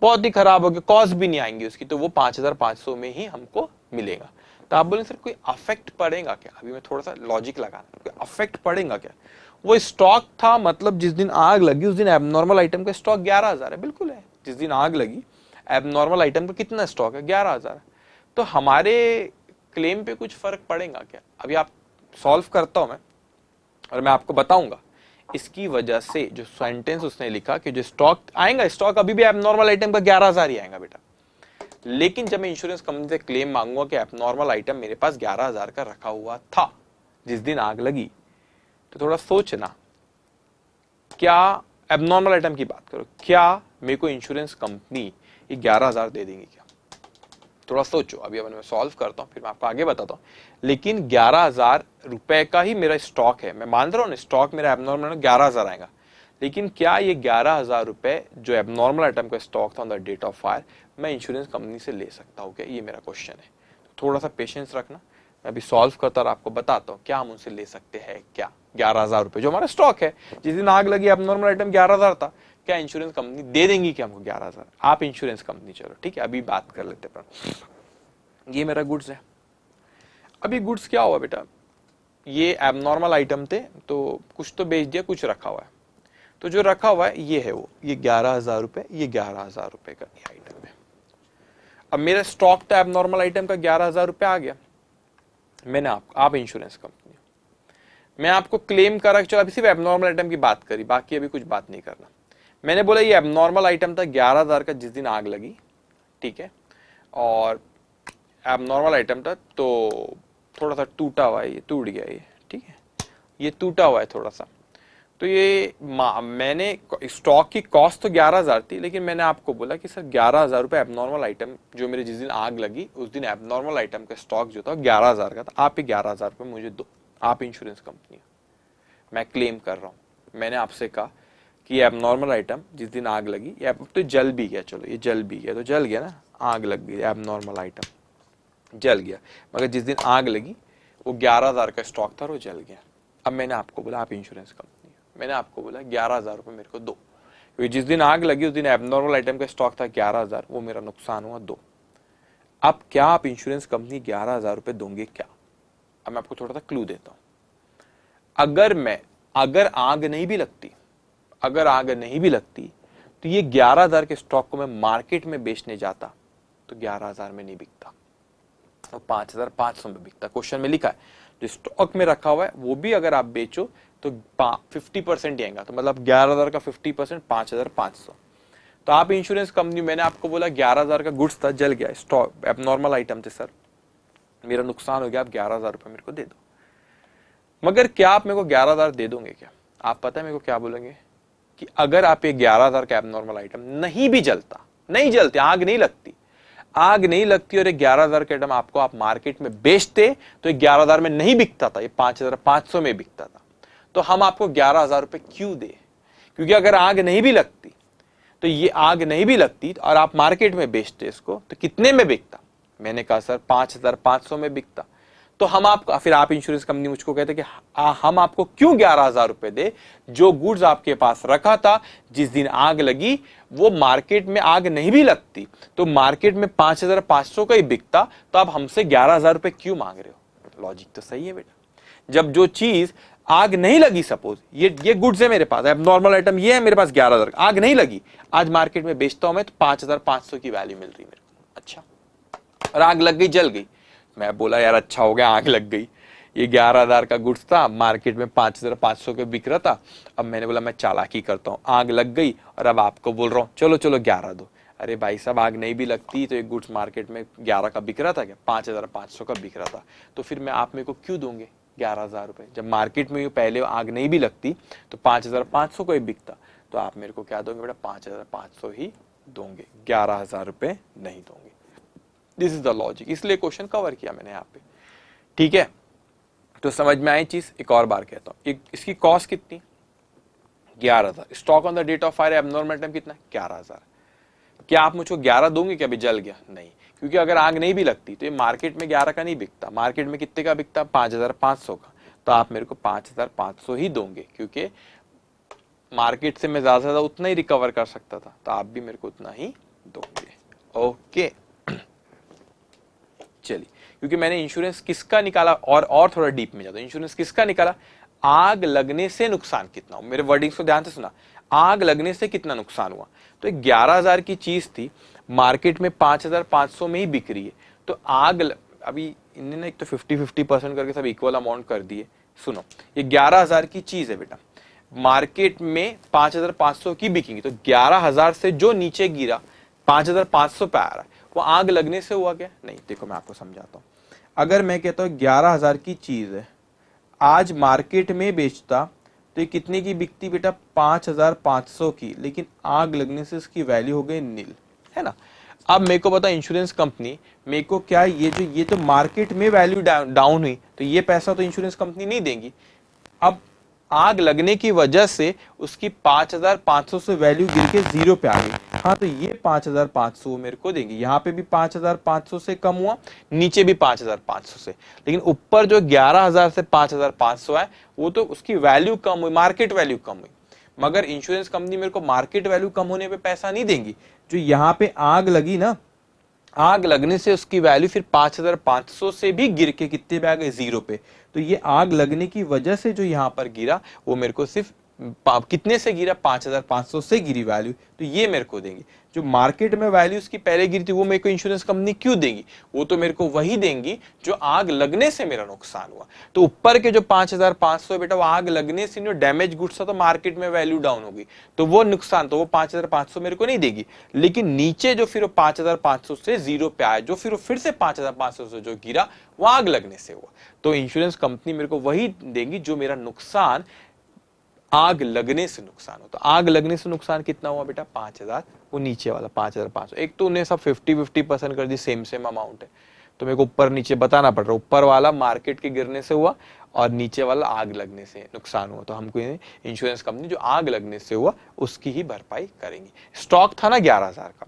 बहुत ही खराब हो गया, कॉस्ट भी नहीं आएंगी उसकी, तो वो 5,500 में ही हमको मिलेगा। तो आप बोले सर कोई अफेक्ट पड़ेगा क्या, अभी मैं थोड़ा सा लॉजिक लगाना, कोई अफेक्ट पड़ेगा क्या, वो स्टॉक था, मतलब जिस दिन आग लगी उस दिन एबनॉर्मल आइटम का स्टॉक 11,000 है, बिल्कुल है, जिस दिन आग लगी एबनॉर्मल आइटम का कितना स्टॉक है, 11,000, तो हमारे क्लेम पे कुछ फर्क पड़ेगा क्या, अभी आप सॉल्व करता हूं मैं और मैं आपको बताऊंगा इसकी वजह से। जो सेंटेंस उसने लिखा कि जो स्टॉक आएगा, स्टॉक अभी भी एबनॉर्मल आइटम का 11,000 ही आएगा बेटा, लेकिन जब मैं इंश्योरेंस कंपनी से क्लेम मांगूंगा कि एबनॉर्मल आइटम मेरे पास 11,000 का रखा हुआ था जिस दिन आग लगी, तो थोड़ा सोचना, क्या एबनॉर्मल आइटम की बात करो, क्या मेरे को इंश्योरेंस कंपनी ये 11,000 दे देंगी क्या, थोड़ा सोचो। अभी मैं सॉल्व करता हूँ फिर मैं आपको आगे बताता हूँ, लेकिन 11,000 रुपए का ही मेरा स्टॉक है, मैं मान रहा हूँ स्टॉक मेरा एबनॉर्मल 11,000 आएगा, लेकिन क्या ये 11,000 रुपए जो एबनॉर्मल आइटम का स्टॉक था on the date of fire मैं इंश्योरेंस कंपनी से ले सकता हूँ क्या, ये मेरा क्वेश्चन है। थोड़ा सा पेशेंस रखना, मैं अभी सॉल्व करता और आपको बताता हूँ क्या हम उनसे ले सकते हैं क्या, 11,000 रुपए जो हमारा स्टॉक है, जिस दिन आग लगी एबनॉर्मल आइटम 11,000 था, क्या इंश्योरेंस कंपनी दे देंगी क्या हमको 11,000, आप इंश्योरेंस कंपनी चलो ठीक है, अभी बात कर लेते हैं। ये मेरा गुड्स है, अभी गुड्स क्या हुआ बेटा, ये एबनॉर्मल आइटम थे, तो कुछ तो बेच दिया, कुछ रखा हुआ है। तो जो रखा हुआ है ये है वो, ये 11,000 रुपए, ये 11,000 रुपए का ये आइटम है। अब मेरा स्टॉक था एबनॉर्मल आइटम का 11,000 रुपए आ गया। मैंने आप इंश्योरेंस कंपनी, मैं आपको क्लेम करा, चलो अभी सिर्फ एबनॉर्मल आइटम की बात करी, बाकी अभी कुछ बात नहीं करना। मैंने बोला ये एबनॉर्मल आइटम था 11,000 का जिस दिन आग लगी, ठीक है, और एबनॉर्मल आइटम था तो थोड़ा सा टूटा हुआ है, ये टूट गया ये, ठीक है, ये टूटा हुआ है थोड़ा सा। तो ये मैंने स्टॉक की कॉस्ट तो 11,000 थी, लेकिन मैंने आपको बोला कि सर 11,000 रुपए एबनॉर्मल आइटम, जो मेरे जिस दिन आग लगी उस दिन एबनॉर्मल आइटम का स्टॉक जो था 11,000 का था, आप ये 11,000 रुपए मुझे दो, आप इंश्योरेंस कंपनी, मैं क्लेम कर रहा हूँ। मैंने आपसे कहा कि एबनॉर्मल आइटम जिस दिन आग लगी, या तो जल भी गया, चलो ये जल भी गया तो जल गया ना, आग लग गई, एबनॉर्मल आइटम जल गया, मगर जिस दिन आग लगी वो 11,000 का स्टॉक था, वो जल गया। अब मैंने आपको बोला आप इंश्योरेंस कंपनी, मैंने आपको बोला 11,000 रुपए मेरे को दो, क्योंकि जिस दिन आग लगी उस दिन एबनॉर्मल आइटम का स्टॉक था 11,000, वो मेरा नुकसान हुआ दो। अब क्या आप इंश्योरेंस कंपनी 11,000 रुपए दोगे क्या? अब मैं आपको थोड़ा सा क्लू देता हूं। अगर आग नहीं भी लगती, अगर आग नहीं भी लगती तो ये 11,000 के स्टॉक को मैं मार्केट में बेचने जाता तो 11,000 में नहीं बिकता, तो 5,500 में बिकता। क्वेश्चन में लिखा है जो स्टॉक में रखा हुआ है वो भी अगर आप बेचो तो 50% ही आएगा, तो मतलब 11,000 का 50% 5,500। तो आप इंश्योरेंस कंपनी, मैंने आपको बोला 11,000 का गुड्स था, जल गया, स्टॉक एबनॉर्मल आइटम थे सर, मेरा नुकसान हो गया, आप 11,000 रुपए मेरे को दे दो। मगर क्या आप मेरे को 11,000 दे दोगे क्या? आप पता है मेरे को क्या बोलेंगे कि अगर आप ये 11,000 का एबनॉर्मल आइटम नहीं भी जलता, नहीं जलती, आग नहीं लगती, आग नहीं लगती और 11,000 का आइटम आपको आप मार्केट में बेचते तो 11,000 में नहीं बिकता था, ये 5,500 में बिकता था, तो हम आपको 11,000 रुपए क्यों दे? क्योंकि अगर आग नहीं भी लगती, तो ये आग नहीं भी लगती और आप मार्केट में बेचते इसको तो कितने में बिकता? मैंने कहा सर 5,500 में बिकता। तो हम आपको, फिर आप इंश्योरेंस कंपनी मुझको कहते कि हम आपको क्यों 11,000 रुपए दे? जो गुड्स आपके पास रखा था जिस दिन आग लगी वो मार्केट में आग नहीं भी लगती तो मार्केट में 5,500 का ही बिकता, तो आप हमसे 11,000 रुपए क्यों मांग रहे हो? लॉजिक तो सही है बेटा। जब जो चीज आग नहीं लगी, सपोज ये गुड्स है मेरे पास, अब नॉर्मल आइटम ये है मेरे पास 11,000, आग नहीं लगी, आज मार्केट में बेचता हूं मैं तो 5,500 की वैल्यू मिल रही मेरे को, अच्छा, और आग लग गई, जल गई। मैं बोला यार अच्छा हो गया आग लग गई, ये 11,000 का गुड्स था, मार्केट में 5,500 के बिक रहा था। अब मैंने बोला मैं चालाकी करता हूँ, आग लग गई और अब आपको बोल रहा हूँ चलो चलो 11 दो। अरे भाई साहब आग नहीं भी लगती तो एक गुड्स मार्केट में 11 का बिक रहा था क्या? 5,500 का बिक रहा था, तो फिर मैं आप मेरे को क्यों दोगे 11,000 रुपए? जब मार्केट में पहले आग नहीं भी लगती तो 5,500 का ही बिकता, तो आप मेरे को क्या दोगे बेटा? 5,500 ही दोगे, 11,000 रुपए नहीं दोगे। दिस इज द लॉजिक, इसलिए क्वेश्चन कवर किया मैंने यहाँ पे, ठीक है? तो समझ में आई चीज? एक और बार कहता हूं, इसकी कॉस्ट कितनी? 11,000। Stock on the date of fire abnormal item कितना? 11,000। क्या आप मुझको 11 दोगे क्या? अभी जल गया नहीं, क्योंकि अगर आग नहीं भी लगती तो ये मार्केट में 11 का नहीं बिकता, मार्केट में कितने का बिकता? 5,500 का, तो आप मेरे को 5,500 ही दोगे, क्योंकि मार्केट से मैं ज्यादा से ज्यादा उतना ही रिकवर कर सकता था, तो आप भी मेरे को उतना ही दोगे। ओके चलिए, क्योंकि मैंने इंश्योरेंस किसका निकाला, और थोड़ा डीप में जाता हूं, इंश्योरेंस किसका निकाला? आग लगने से नुकसान कितना हो, मेरे वर्डिंग्स को ध्यान से सुना, आग लगने से कितना नुकसान हुआ। तो 11,000 की चीज थी, मार्केट में 5,500 में ही बिक रही है, तो अभी इन्होंने एक तो 50-50% करके सब इक्वल अमाउंट कर दिए। सुनो, ये 11,000 की चीज है बेटा, मार्केट में 5,500 की बिकेगी, तो 11,000 से जो नीचे गिरा 5,500 पे आ रहा है, वो आग लगने से हुआ क्या? नहीं, देखो मैं आपको समझाता हूं। अगर मैं कहता हूं 11,000 की चीज है, आज मार्केट में बेचता तो ये कितने की बिकती बेटा? 5,500 की, लेकिन आग लगने से इसकी वैल्यू हो गई नील, है ना? अब मेरे को बता इंश्योरेंस कंपनी, मेरे को क्या ये तो मार्केट में वैल्यू डाउन हुई, तो ये पैसा तो इंश्योरेंस कंपनी नहीं देंगी। अब आग लगने की वजह से उसकी 5,500 से वैल्यू गिर के 0 पे आ गई, हाँ, तो ये 5,500 मेरे को देंगे। यहाँ पे भी 5,500 से कम हुआ, नीचे भी 5,500 से, लेकिन ऊपर जो 11,000 से 5,500 है वो तो उसकी वैल्यू कम हुई, मार्केट वैल्यू कम हुई। मगर इंश्योरेंस कंपनी मेरे को मार्केट वैल्यू कम होने पे पैसा नहीं देंगी। जो यहाँ पे आग लगी ना, आग लगने से उसकी वैल्यू फिर 5500 से भी गिर के कितने पे आ गए, 0 पे। तो ये आग लगने की वजह से जो यहां पर गिरा वो मेरे को सिर्फ कितने से गिरा, 5500 से गिरी वैल्यू, तो ये मेरे को देंगी। जो मार्केट में वैल्यू उसकी पहले गिरी थी वो मेरे को इंश्योरेंस कंपनी क्यों देगी, वो तो मेरे को वही देंगी जो आग लगने से मेरा नुकसान हुआ। तो ऊपर के जो 5500 बेटा वो आग लगने से जो डैमेज गुड्स था तो मार्केट में वैल्यू डाउन होगी, तो वो नुकसान तो वो 5500 मेरे को नहीं देगी। लेकिन नीचे जो फिर 5500 से 0 पे आया, जो फिर से 5500 से जो गिरा वो आग लगने से हुआ, तो इंश्योरेंस कंपनी मेरे को वही देंगी जो मेरा नुकसान आग लगने से नुकसान हो। तो आग लगने से नुकसान कितना हुआ बेटा, 5000, वो नीचे वाला 5500। एक तो उन्हें सब 50-50% कर दी, सेम सेम अमाउंट है, तो मेरे को ऊपर नीचे बताना पड़ रहा है। ऊपर वाला मार्केट के गिरने से हुआ और नीचे वाला आग लगने से नुकसान हुआ, तो हमको इंश्योरेंस कंपनी जो आग लगने से हुआ उसकी ही भरपाई करेंगी। स्टॉक था ना 11000 का,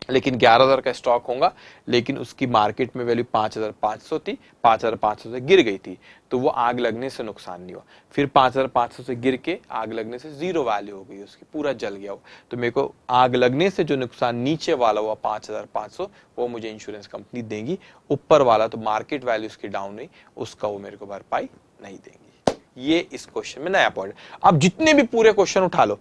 लेकिन 11000 का स्टॉक होगा, लेकिन उसकी मार्केट में वैल्यू 5500 थी, 5500 से गिर गई थी, तो वो आग लगने से नुकसान नहीं हुआ। फिर 5500 से गिर के आग लगने से 0 वैल्यू हो गई उसकी, पूरा जल गया वो। तो मेरे को आग लगने से जो नुकसान नीचे वाला हुआ 5500, वो मुझे इंश्योरेंस कंपनी देगी। ऊपर वाला तो मार्केट वैल्यू उसकी डाउन हुई, उसका वो मेरे को भरपाई नहीं देंगी। ये इस क्वेश्चन में नया पॉइंट। अब जितने भी पूरे क्वेश्चन उठा लो,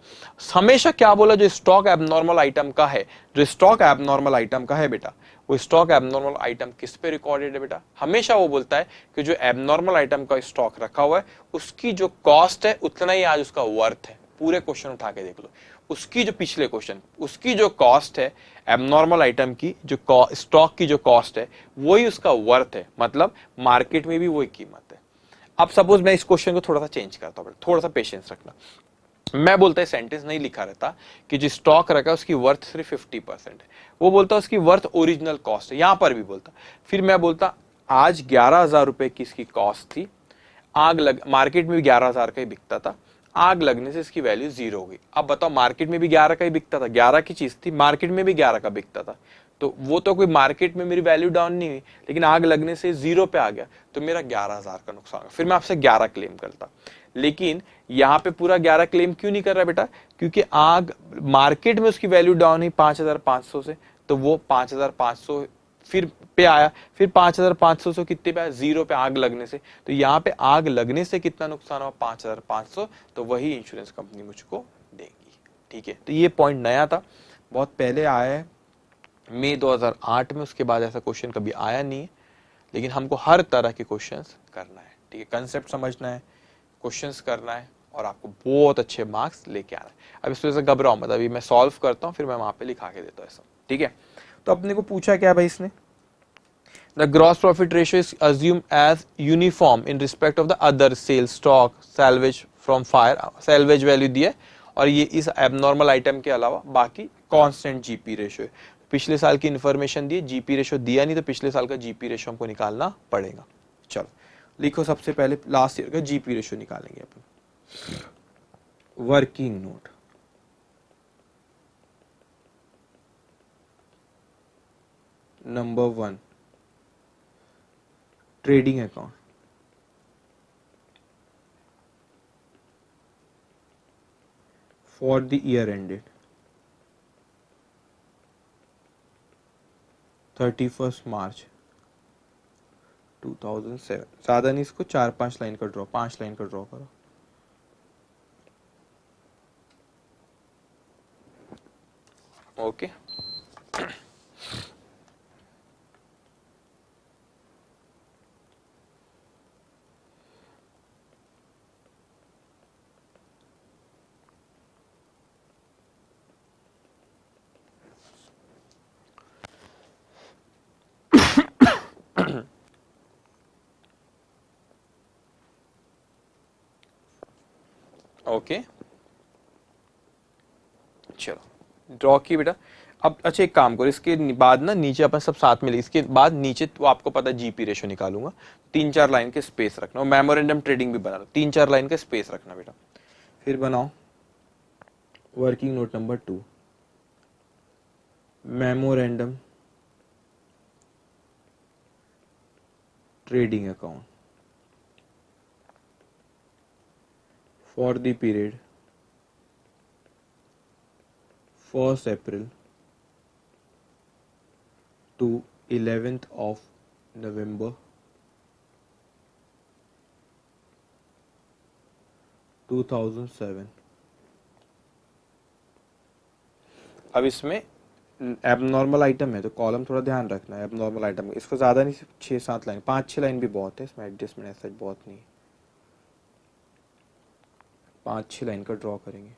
हमेशा क्या बोला, जो स्टॉक एबनॉर्मल आइटम का है, जो स्टॉक एबनॉर्मल आइटम का है बेटा, वो स्टॉक एबनॉर्मल आइटम किस पे रिकॉर्डेड है बेटा, हमेशा वो बोलता है कि जो एबनॉर्मल आइटम का स्टॉक रखा हुआ है उसकी जो कॉस्ट है उतना ही आज उसका वर्थ है। पूरे क्वेश्चन उठा के देख लो, उसकी जो पिछले क्वेश्चन, उसकी जो कॉस्ट है एबनॉर्मल आइटम की, जो स्टॉक की जो कॉस्ट है वही उसका वर्थ है, मतलब मार्केट में भी वही कीमत है। अब सपोज मैं इस क्वेश्चन को थोड़ा सा चेंज करता हूं, थोड़ा सा पेशेंस रखना। मैं बोलता है सेंटेंस नहीं लिखा रहता कि जो स्टॉक रखा है उसकी वर्थ सिर्फ 50% है, वो बोलता है उसकी वर्थ ओरिजिनल कॉस्ट है, यहां पर भी बोलता। फिर मैं बोलता आज 11000 रुपए की इसकी कॉस्ट थी, आग लग, मार्केट में भी 11000 का ही बिकता था, आग लगने से इसकी वैल्यू 0 हो गई। अब बताओ, मार्केट में भी 11 का ही बिकता था, 11 की चीज थी, मार्केट में भी 11 का बिकता था, तो वो तो कोई मार्केट में मेरी वैल्यू डाउन नहीं हुई, लेकिन आग लगने से 0 पे आ गया, तो मेरा 11000 का नुकसान हुआ। फिर मैं आपसे 11 क्लेम करता, लेकिन यहां पे पूरा 11 क्लेम क्यों नहीं कर रहा बेटा, क्योंकि आग मार्केट में उसकी वैल्यू डाउन हुई 5500 से, तो वो 5500 फिर पे आया, फिर 5500 से कितने पे आया, 0 पे आग लगने से। तो यहाँ पे आग लगने से कितना नुकसान हुआ, 5500, तो वही इंश्योरेंस कंपनी मुझको देगी। ठीक है, तो ये पॉइंट नया था, बहुत पहले आया है, मई 2008 में, उसके बाद ऐसा क्वेश्चन कभी आया नहीं है। लेकिन हमको हर तरह के क्वेश्चंस करना है, ठीक है, कंसेप्ट समझना है, क्वेश्चंस करना है, और आपको बहुत अच्छे मार्क्स लेके आना है। अब इस वजह से घबराओ मत, अभी मैं सॉल्व करता हूँ फिर मैं वहां पे लिखा के देता हूँ सब, ठीक है। तो अपने को पूछा क्या भाई इसने, the gross profit ratio is assume as uniform in respect of the other sale stock salvage from fire, salvage value दिया, और ये इस एबनॉर्मल आइटम के अलावा बाकी कांस्टेंट जीपी रेशियो है। पिछले साल की इंफॉर्मेशन दी, जीपी रेशियो दिया नहीं, तो पिछले साल का जीपी रेशियो हमको निकालना पड़ेगा। चलो लिखो, सबसे पहले लास्ट ईयर का जीपी रेशियो निकालेंगे अपन। Working note, number 1, trading account, for the year ended 31st March 2007। ज्यादा नहीं, इसको 4-5 लाइन का ड्रॉ, 5 लाइन का ड्रॉ करो। ओके, ओके, चलो ड्रॉ की बेटा। अब अच्छा एक काम करो, इसके बाद ना नीचे अपन सब साथ में, इसके बाद नीचे तो आपको पता है जीपी रेशो निकालूंगा, 3-4 लाइन के स्पेस रखना, और मेमोरेंडम ट्रेडिंग भी बना लो, 3-4 लाइन के स्पेस रखना बेटा। फिर बनाओ working note number 2, memorandum trading account for the period 1st April to 11th of November 2007। अब इसमें एबनॉर्मल आइटम है तो कॉलम थोड़ा ध्यान रखना है। एबनॉर्मल आइटम इसको ज़्यादा नहीं, 6-7 लाइन, 5-6 लाइन भी बहुत है इसमें, एडजस्टमेंट ऐसा बहुत नहीं है, 5-6 लाइन का ड्रॉ करेंगे।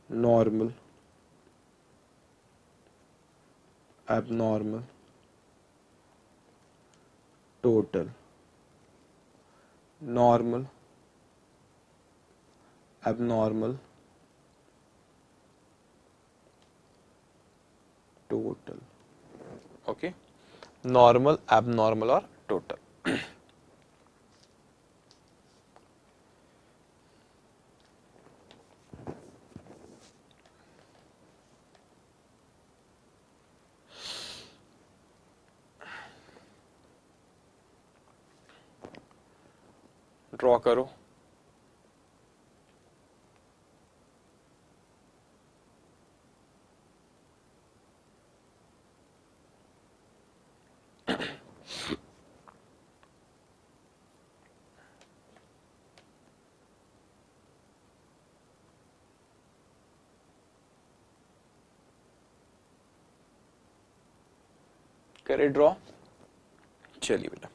Normal, abnormal, total, normal, abnormal, total. Okay, normal, abnormal और टोटल। ड्रॉ करो। करे ड्रॉ। चलिए बेटा,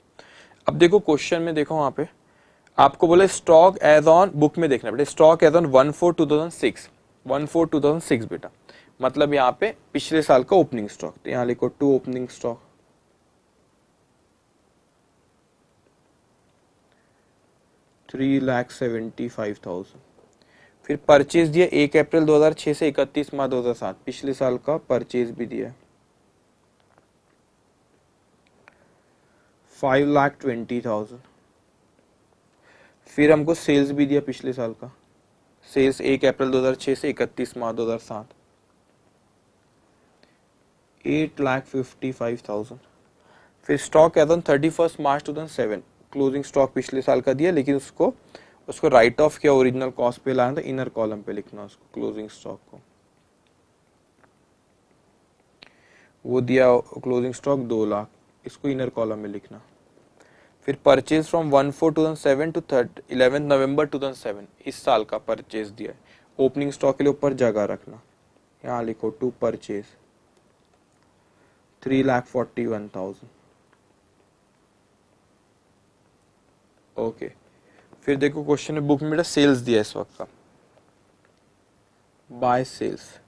अब देखो क्वेश्चन में, देखो वहां पे आपको बोले स्टॉक एज ऑन, बुक में देखना बेटा, स्टॉक एज ऑन 1/4/2006, 1/4/2006 बेटा, मतलब यहाँ पे पिछले साल का ओपनिंग स्टॉक, तो यहाँ लिखो टू ओपनिंग स्टॉक, 3,75,000। फिर परचेज दिया 1 अप्रैल 2006 से 31 मार्च 2007, पिछले साल का परचेज भी दिया है 5,20,000। फिर हमको सेल्स भी दिया पिछले साल का, सेल्स 1 अप्रैल 2006 से 31 मार्च 2007, 8,55,000। फिर stock as on 31 March 2007, closing stock पिछले साल का दिया, लेकिन उसको राइट ऑफ किया, ओरिजिनल कॉस्ट पे लाना था, इनर कॉलम पे लिखना उसको, क्लोजिंग स्टॉक को वो दिया, क्लोजिंग स्टॉक 2 लाख, इसको इनर कॉलम में लिखना। फिर परचेज फ्रॉम 1/4/2007 टू 11 नवंबर 2007, इस साल का परचेज दिया है, ओपनिंग स्टॉक के लिए ऊपर जगह रखना, यहाँ लिखो टू परचेज 3,41,000। ओके, फिर देखो क्वेश्चन में बुक में बेटा सेल्स दिया इस वक्त का, बाय सेल्स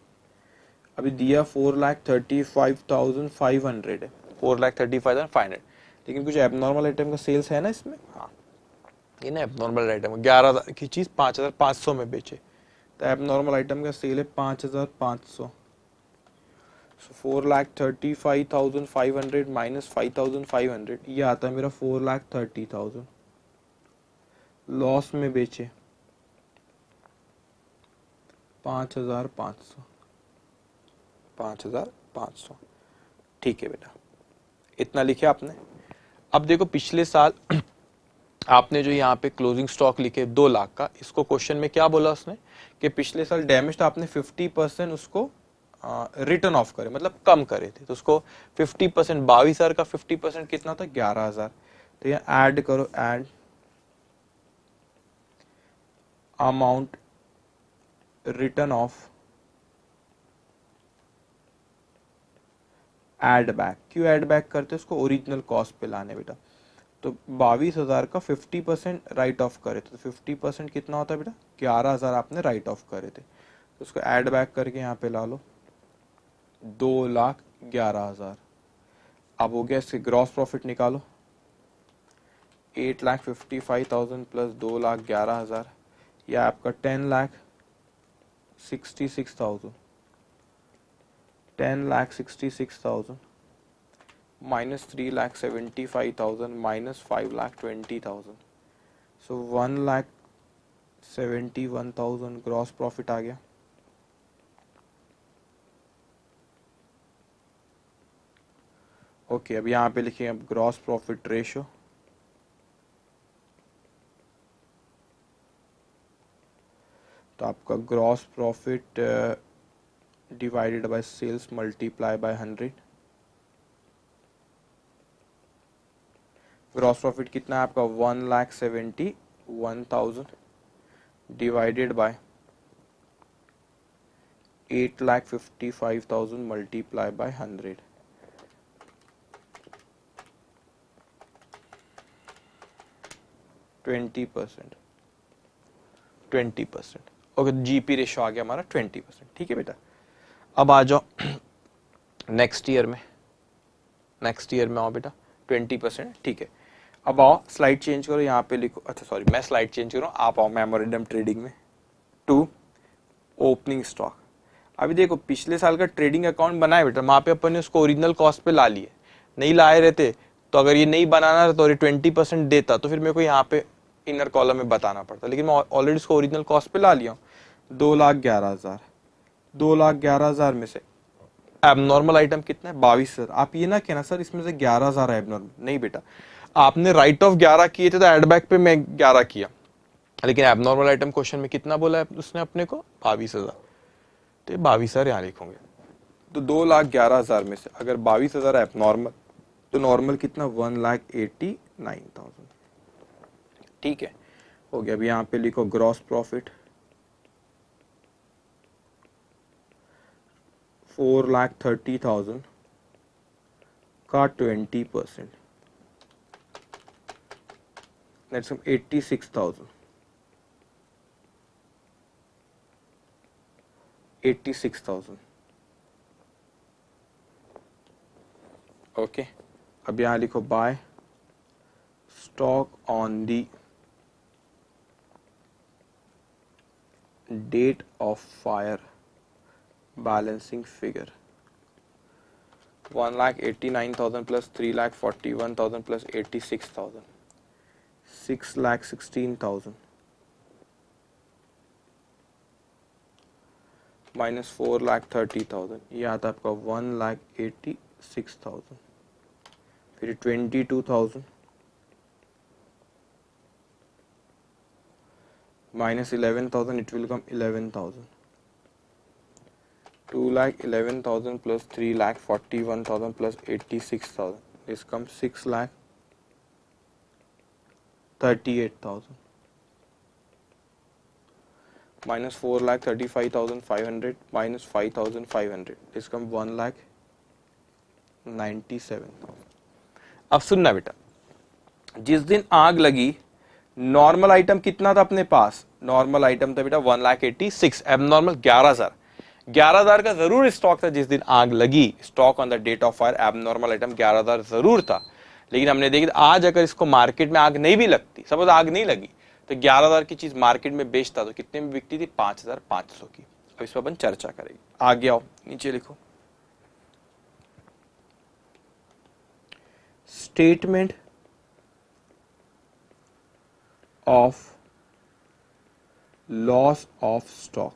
अभी दिया 4,35,500 है, 4,35,500, लेकिन कुछ एबनॉर्मल आइटम का सेल्स है ना इसमें। हाँ, ये ना एबनॉर्मल आइटम 11,000 की चीज 5,500 में बेचे, तो एबनॉर्मल आइटम का सेल है 5,500। 4,35,500 माइनस 5,500, ये आता है मेरा 4,30,000। लॉस में बेचे 5,500, 5,500। ठीक है बेटा, इतना लिखे आपने। अब देखो पिछले साल आपने जो यहाँ पे क्लोजिंग स्टॉक लिखे 2 लाख का, इसको क्वेश्चन में क्या बोला उसने कि पिछले साल डैमेज आपने 50% उसको रिटर्न ऑफ करे, मतलब कम करे थे, तो उसको 50%, 22,000 का 50% कितना था, 11,000। तो यहाँ ऐड करो, add amount written of, add back. क्यों ऐड बैक करते, उसको ओरिजिनल कॉस्ट पे लाने बेटा, तो 22,000 का 50% राइट ऑफ करे थे, तो 50% कितना होता है बेटा, 11,000 आपने राइट ऑफ करे थे, तो उसको ऐड बैक करके यहाँ पे ला लो 2,11,000। अब हो गया, इससे ग्रॉस प्रॉफिट निकालो, 8,55,000 प्लस 2,11,000, यह आपका 10,66,000, 10,66,000 माइनस 3,75,000 माइनस 5,20,000, सो 1,71,000 ग्रॉस प्रॉफिट आ गया। ओके, अब यहाँ पे लिखिए अब ग्रॉस प्रॉफिट रेशो, तो आपका gross profit divided by sales multiply by 100। Gross profit कितना है आपका 1,71,000 divided by 8,55,000 multiply by 100। 20%। 20%। Okay, GP ratio आ गया हमारा 20%। ठीक है बेटा, अब आ जाओ नेक्स्ट ईयर में। नेक्स्ट ईयर में आओ बेटा 20%। ठीक है, अब आओ स्लाइड चेंज करो, यहाँ पे लिखो, अच्छा सॉरी मैं स्लाइड चेंज करूँ, आप आओ मेमोरेंडम ट्रेडिंग में। To opening stock. अभी देखो पिछले साल का ट्रेडिंग अकाउंट बनाए बेटा, वहां पे अपन ने उसको ओरिजिनल कॉस्ट पे ला लिए, नहीं लाए रहते तो अगर ये नहीं बनाना रहता और ये 20% देता तो फिर मेरे को यहाँ पे इनर कॉलम में बताना पड़ता, लेकिन मैं ऑलरेडी इसको ओरिजिनल कॉस्ट पे ला लिया हूँ। 2,11,000। 2,11,000 में से एबनॉर्मल आइटम कितना है 22,000। आप ये ना कहना सर इसमें से 11,000 है एबनॉर्मल, नहीं बेटा, आपने राइट ऑफ 11 किए थे तो एडबैक पे मैं 11 किया, लेकिन एबनॉर्मल आइटम क्वेश्चन में कितना बोला है उसने अपने को 22,000, तो ये 22,000 यहाँ लिखोगे। तो 2,11,000 में से अगर 22,000 एबनॉर्मल तो नॉर्मल कितना 1,89,000। ठीक है, हो गया। अभी यहाँ पे लिखो ग्रॉस प्रॉफिट 4,30,000 का 20%, लेट्स सम 86,000। 86,000। ओके, अब यहाँ लिखो by stock on the date of fire balancing figure 1,89,000 plus 3,41,000 plus 86,000 6,16,000 minus 4,30,000, ये आता है आपका 1,86,000। फिर 22,000 minus 11,000, it will come 11,000. 2,11,000 plus 3,41,000 plus 86,000. This comes 6,38,000. Minus 4,35,500 minus 5,500. This comes 1,97,000. अब सुनना बेटा, जिस दिन आग लगी नॉर्मल आइटम कितना था अपने पास? नॉर्मल आइटम था बेटा 1,86,000, एबनॉर्मल 11,000। 11,000 का जरूर स्टॉक था जिस दिन आग लगी। Stock on the date of fire abnormal item 11,000 जरूर था, लेकिन हमने देखा आज अगर इसको मार्केट में आग नहीं भी लगती, सपोज आग नहीं लगी, तो 11,000 की चीज मार्केट में बेचता तो कितने में बिकती थी? 5,500 की। अब इस पर अपन चर्चा करेंगे। आगे आओ, नीचे लिखो statement of loss of stock.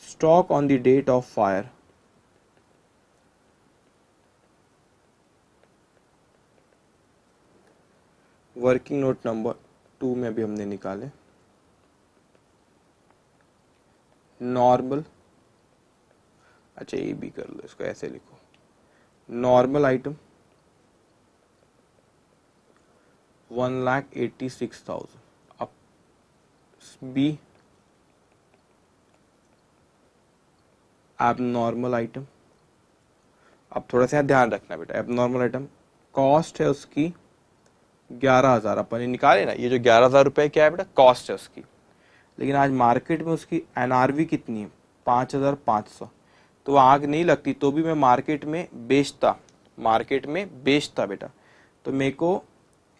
Stock on the date of fire working note number 2 में भी हमने निकाले। नॉर्मल, अच्छा ये भी कर लो, इसको ऐसे लिखो नॉर्मल आइटम 1,86,000। अब बी एबनॉर्मल आइटम, अब थोड़ा सा ध्यान रखना बेटा, एबनॉर्मल आइटम कॉस्ट है उसकी 11,000, अपन ने निकाले ना, ये जो 11,000 रुपए क्या है बेटा? कॉस्ट है उसकी, लेकिन आज मार्केट में उसकी एनआरवी कितनी है? 5,500। तो आग नहीं लगती तो भी मैं मार्केट में बेचता, मार्केट में बेचता बेटा, तो मेरे को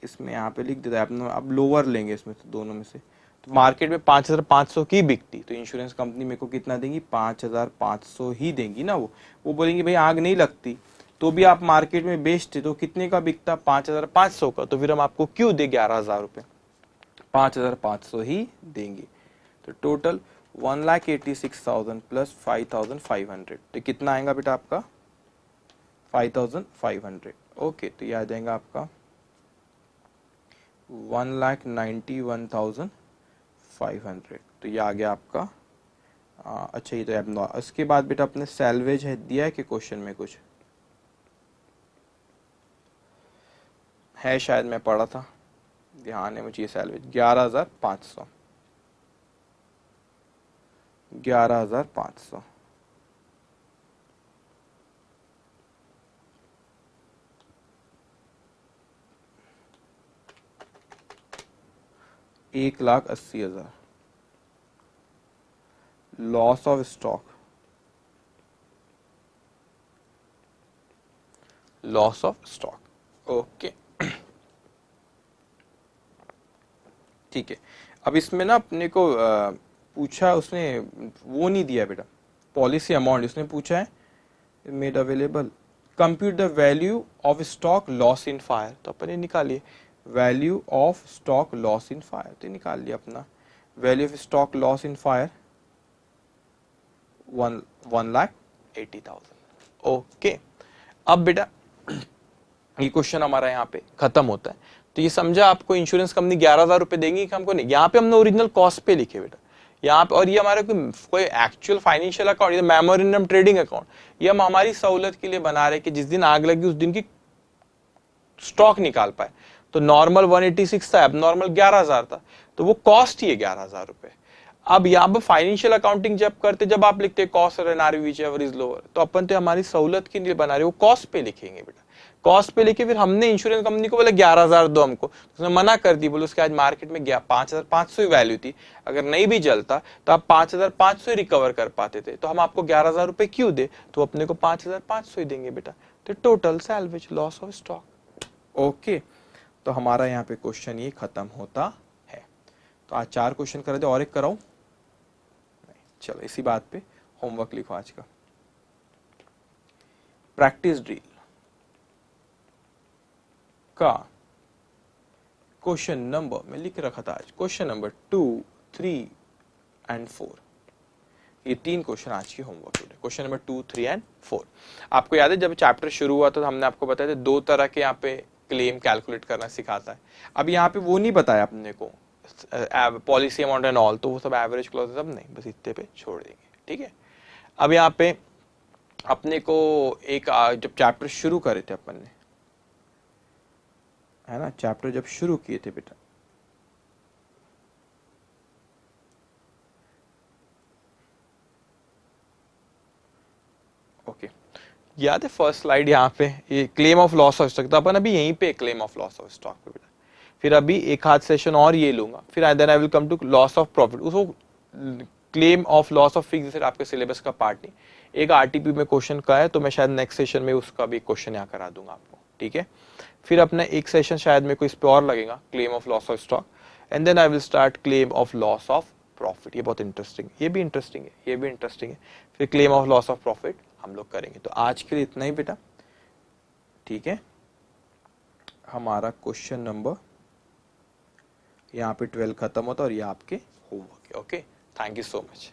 इसमें यहाँ पे लिख देता है, अब लोअर लेंगे इसमें से, दोनों में से, तो मार्केट में 5,500 की बिकती, तो इंश्योरेंस कंपनी मेरे को कितना देंगी? 5,500 ही देंगी ना। वो बोलेंगे भाई आग नहीं लगती तो भी आप मार्केट में बेचते तो कितने का बिकता? 5,500 का, तो फिर हम आपको क्यों दे 11,000 रुपए? 5,500 ही देंगे। तो टोटल 1,86,000 प्लस 5,500, तो कितना आएगा बेटा आपका? 5,500। ओके, तो ये आ जाएगा आपका 1,91,000 500, तो ये आ गया आपका। अच्छा, ये तो अब इसके बाद बेटा अपने सैलवेज है दिया है कि क्वेश्चन में कुछ है, शायद मैं पढ़ा था, ध्यान है मुझे। ये सैलवेज 11,500, 11,500। एक lakh 80,000 loss of stock, loss of stock. Okay, ठीक है। अब इसमें ना अपने को पूछा उसने, वो नहीं दिया बेटा पॉलिसी अमाउंट, उसने पूछा है made available compute the value of stock loss in fire, तो अपन ने निकालिए value of stock loss in fire, तो निकाल लिया अपना value of stock loss in fire 1,80,000। Okay, अब बेटा ये क्वेश्चन हमारा यहाँ पे खत्म होता है। तो ये समझा आपको इंश्योरेंस कंपनी 11,000 रुपए देंगी कि हमको नहीं, यहाँ पे हमने ओरिजिनल कॉस्ट पे लिखे बेटा यहाँ पे, और ये हमारे कोई एक्चुअल फाइनेंशियल अकाउंट, ये मेमोरेंडम ट्रेडिंग अकाउंट, ये हम हमारी सहूलत के लिए बना रहे कि जिस दिन आग लगी उस दिन की स्टॉक निकाल पाए। तो नॉर्मल 186 था, अब नॉर्मल 11,000 था, तो वो कॉस्ट ही है 11,000 रुपए। अब यहाँ पर फाइनेंशियल अकाउंटिंग जब करते, जब आप लिखते कॉस्ट और एनआरवी व्हिचएवर इज लोअर, तो अपन तो हमारी सहूलत के लिए बना रहे, वो कॉस्ट पे लिखेंगे बेटा, कॉस्ट पे लिखे। फिर हमने इंश्योरेंस कंपनी को बोला 11,000 दो हमको, उसने मना कर दी, बोले उसके आज मार्केट में 5,500 ही वैल्यू थी, अगर नहीं भी जलता तो आप 5,500 ही रिकवर कर पाते थे, तो हम आपको 11,000 रुपए क्यों दे, तो अपने को 5,500 ही देंगे बेटा। तो total salvage loss of stock. Okay, तो हमारा यहाँ पे क्वेश्चन ये खत्म होता है। तो आज 4 क्वेश्चन कर दे, और एक कराऊं? चलो इसी बात पे होमवर्क लिखो आज का। प्रैक्टिस ड्रिल का क्वेश्चन नंबर मैं लिख रखा था आज, क्वेश्चन नंबर 2, 3 एंड 4, ये 3 क्वेश्चन आज की होमवर्क है। Question number 2, 3 and 4। आपको याद है जब चैप्टर शुरू हुआ तो हमने आपको बताया था 2 तरह के यहाँ पे क्लेम कैलकुलेट करना सिखाता है। अब यहाँ पे वो नहीं बताया अपने को पॉलिसी अमाउंट एंड ऑल, तो वो सब एवरेज क्लॉज सब नहीं, बस इतने पे छोड़ देंगे, ठीक है। अब यहाँ पे अपने को एक जब चैप्टर शुरू करे थे अपन ने, है ना, चैप्टर जब शुरू किए थे बेटा, ओके, याद है फर्स्ट स्लाइड यहाँ पे ये claim of loss of stock, तो अपन अभी यहीं पे claim of loss of stock पे बेटा, फिर अभी एक आध सेशन और ये लूंगा, फिर then I will come to loss of profit. उसको claim of loss of fix आपके सिलेबस का पार्ट नहीं, एक आरटीपी में क्वेश्चन का है, तो मैं शायद नेक्स्ट सेशन में उसका भी क्वेश्चन यहाँ करा दूंगा आपको, ठीक है। फिर अपना एक सेशन शायद मेरे को इस पे और लगेगा, claim of loss of stock, and then I will start claim of loss of profit. ये बहुत इंटरेस्टिंग, ये भी इंटरेस्टिंग है, ये भी इंटरेस्टिंग है। फिर claim of loss of profit हम लोग करेंगे। तो आज के लिए इतना ही बेटा, ठीक है। हमारा क्वेश्चन नंबर यहाँ पे 12 खत्म होता है और ये आपके होमवर्क है। Okay, thank you so much.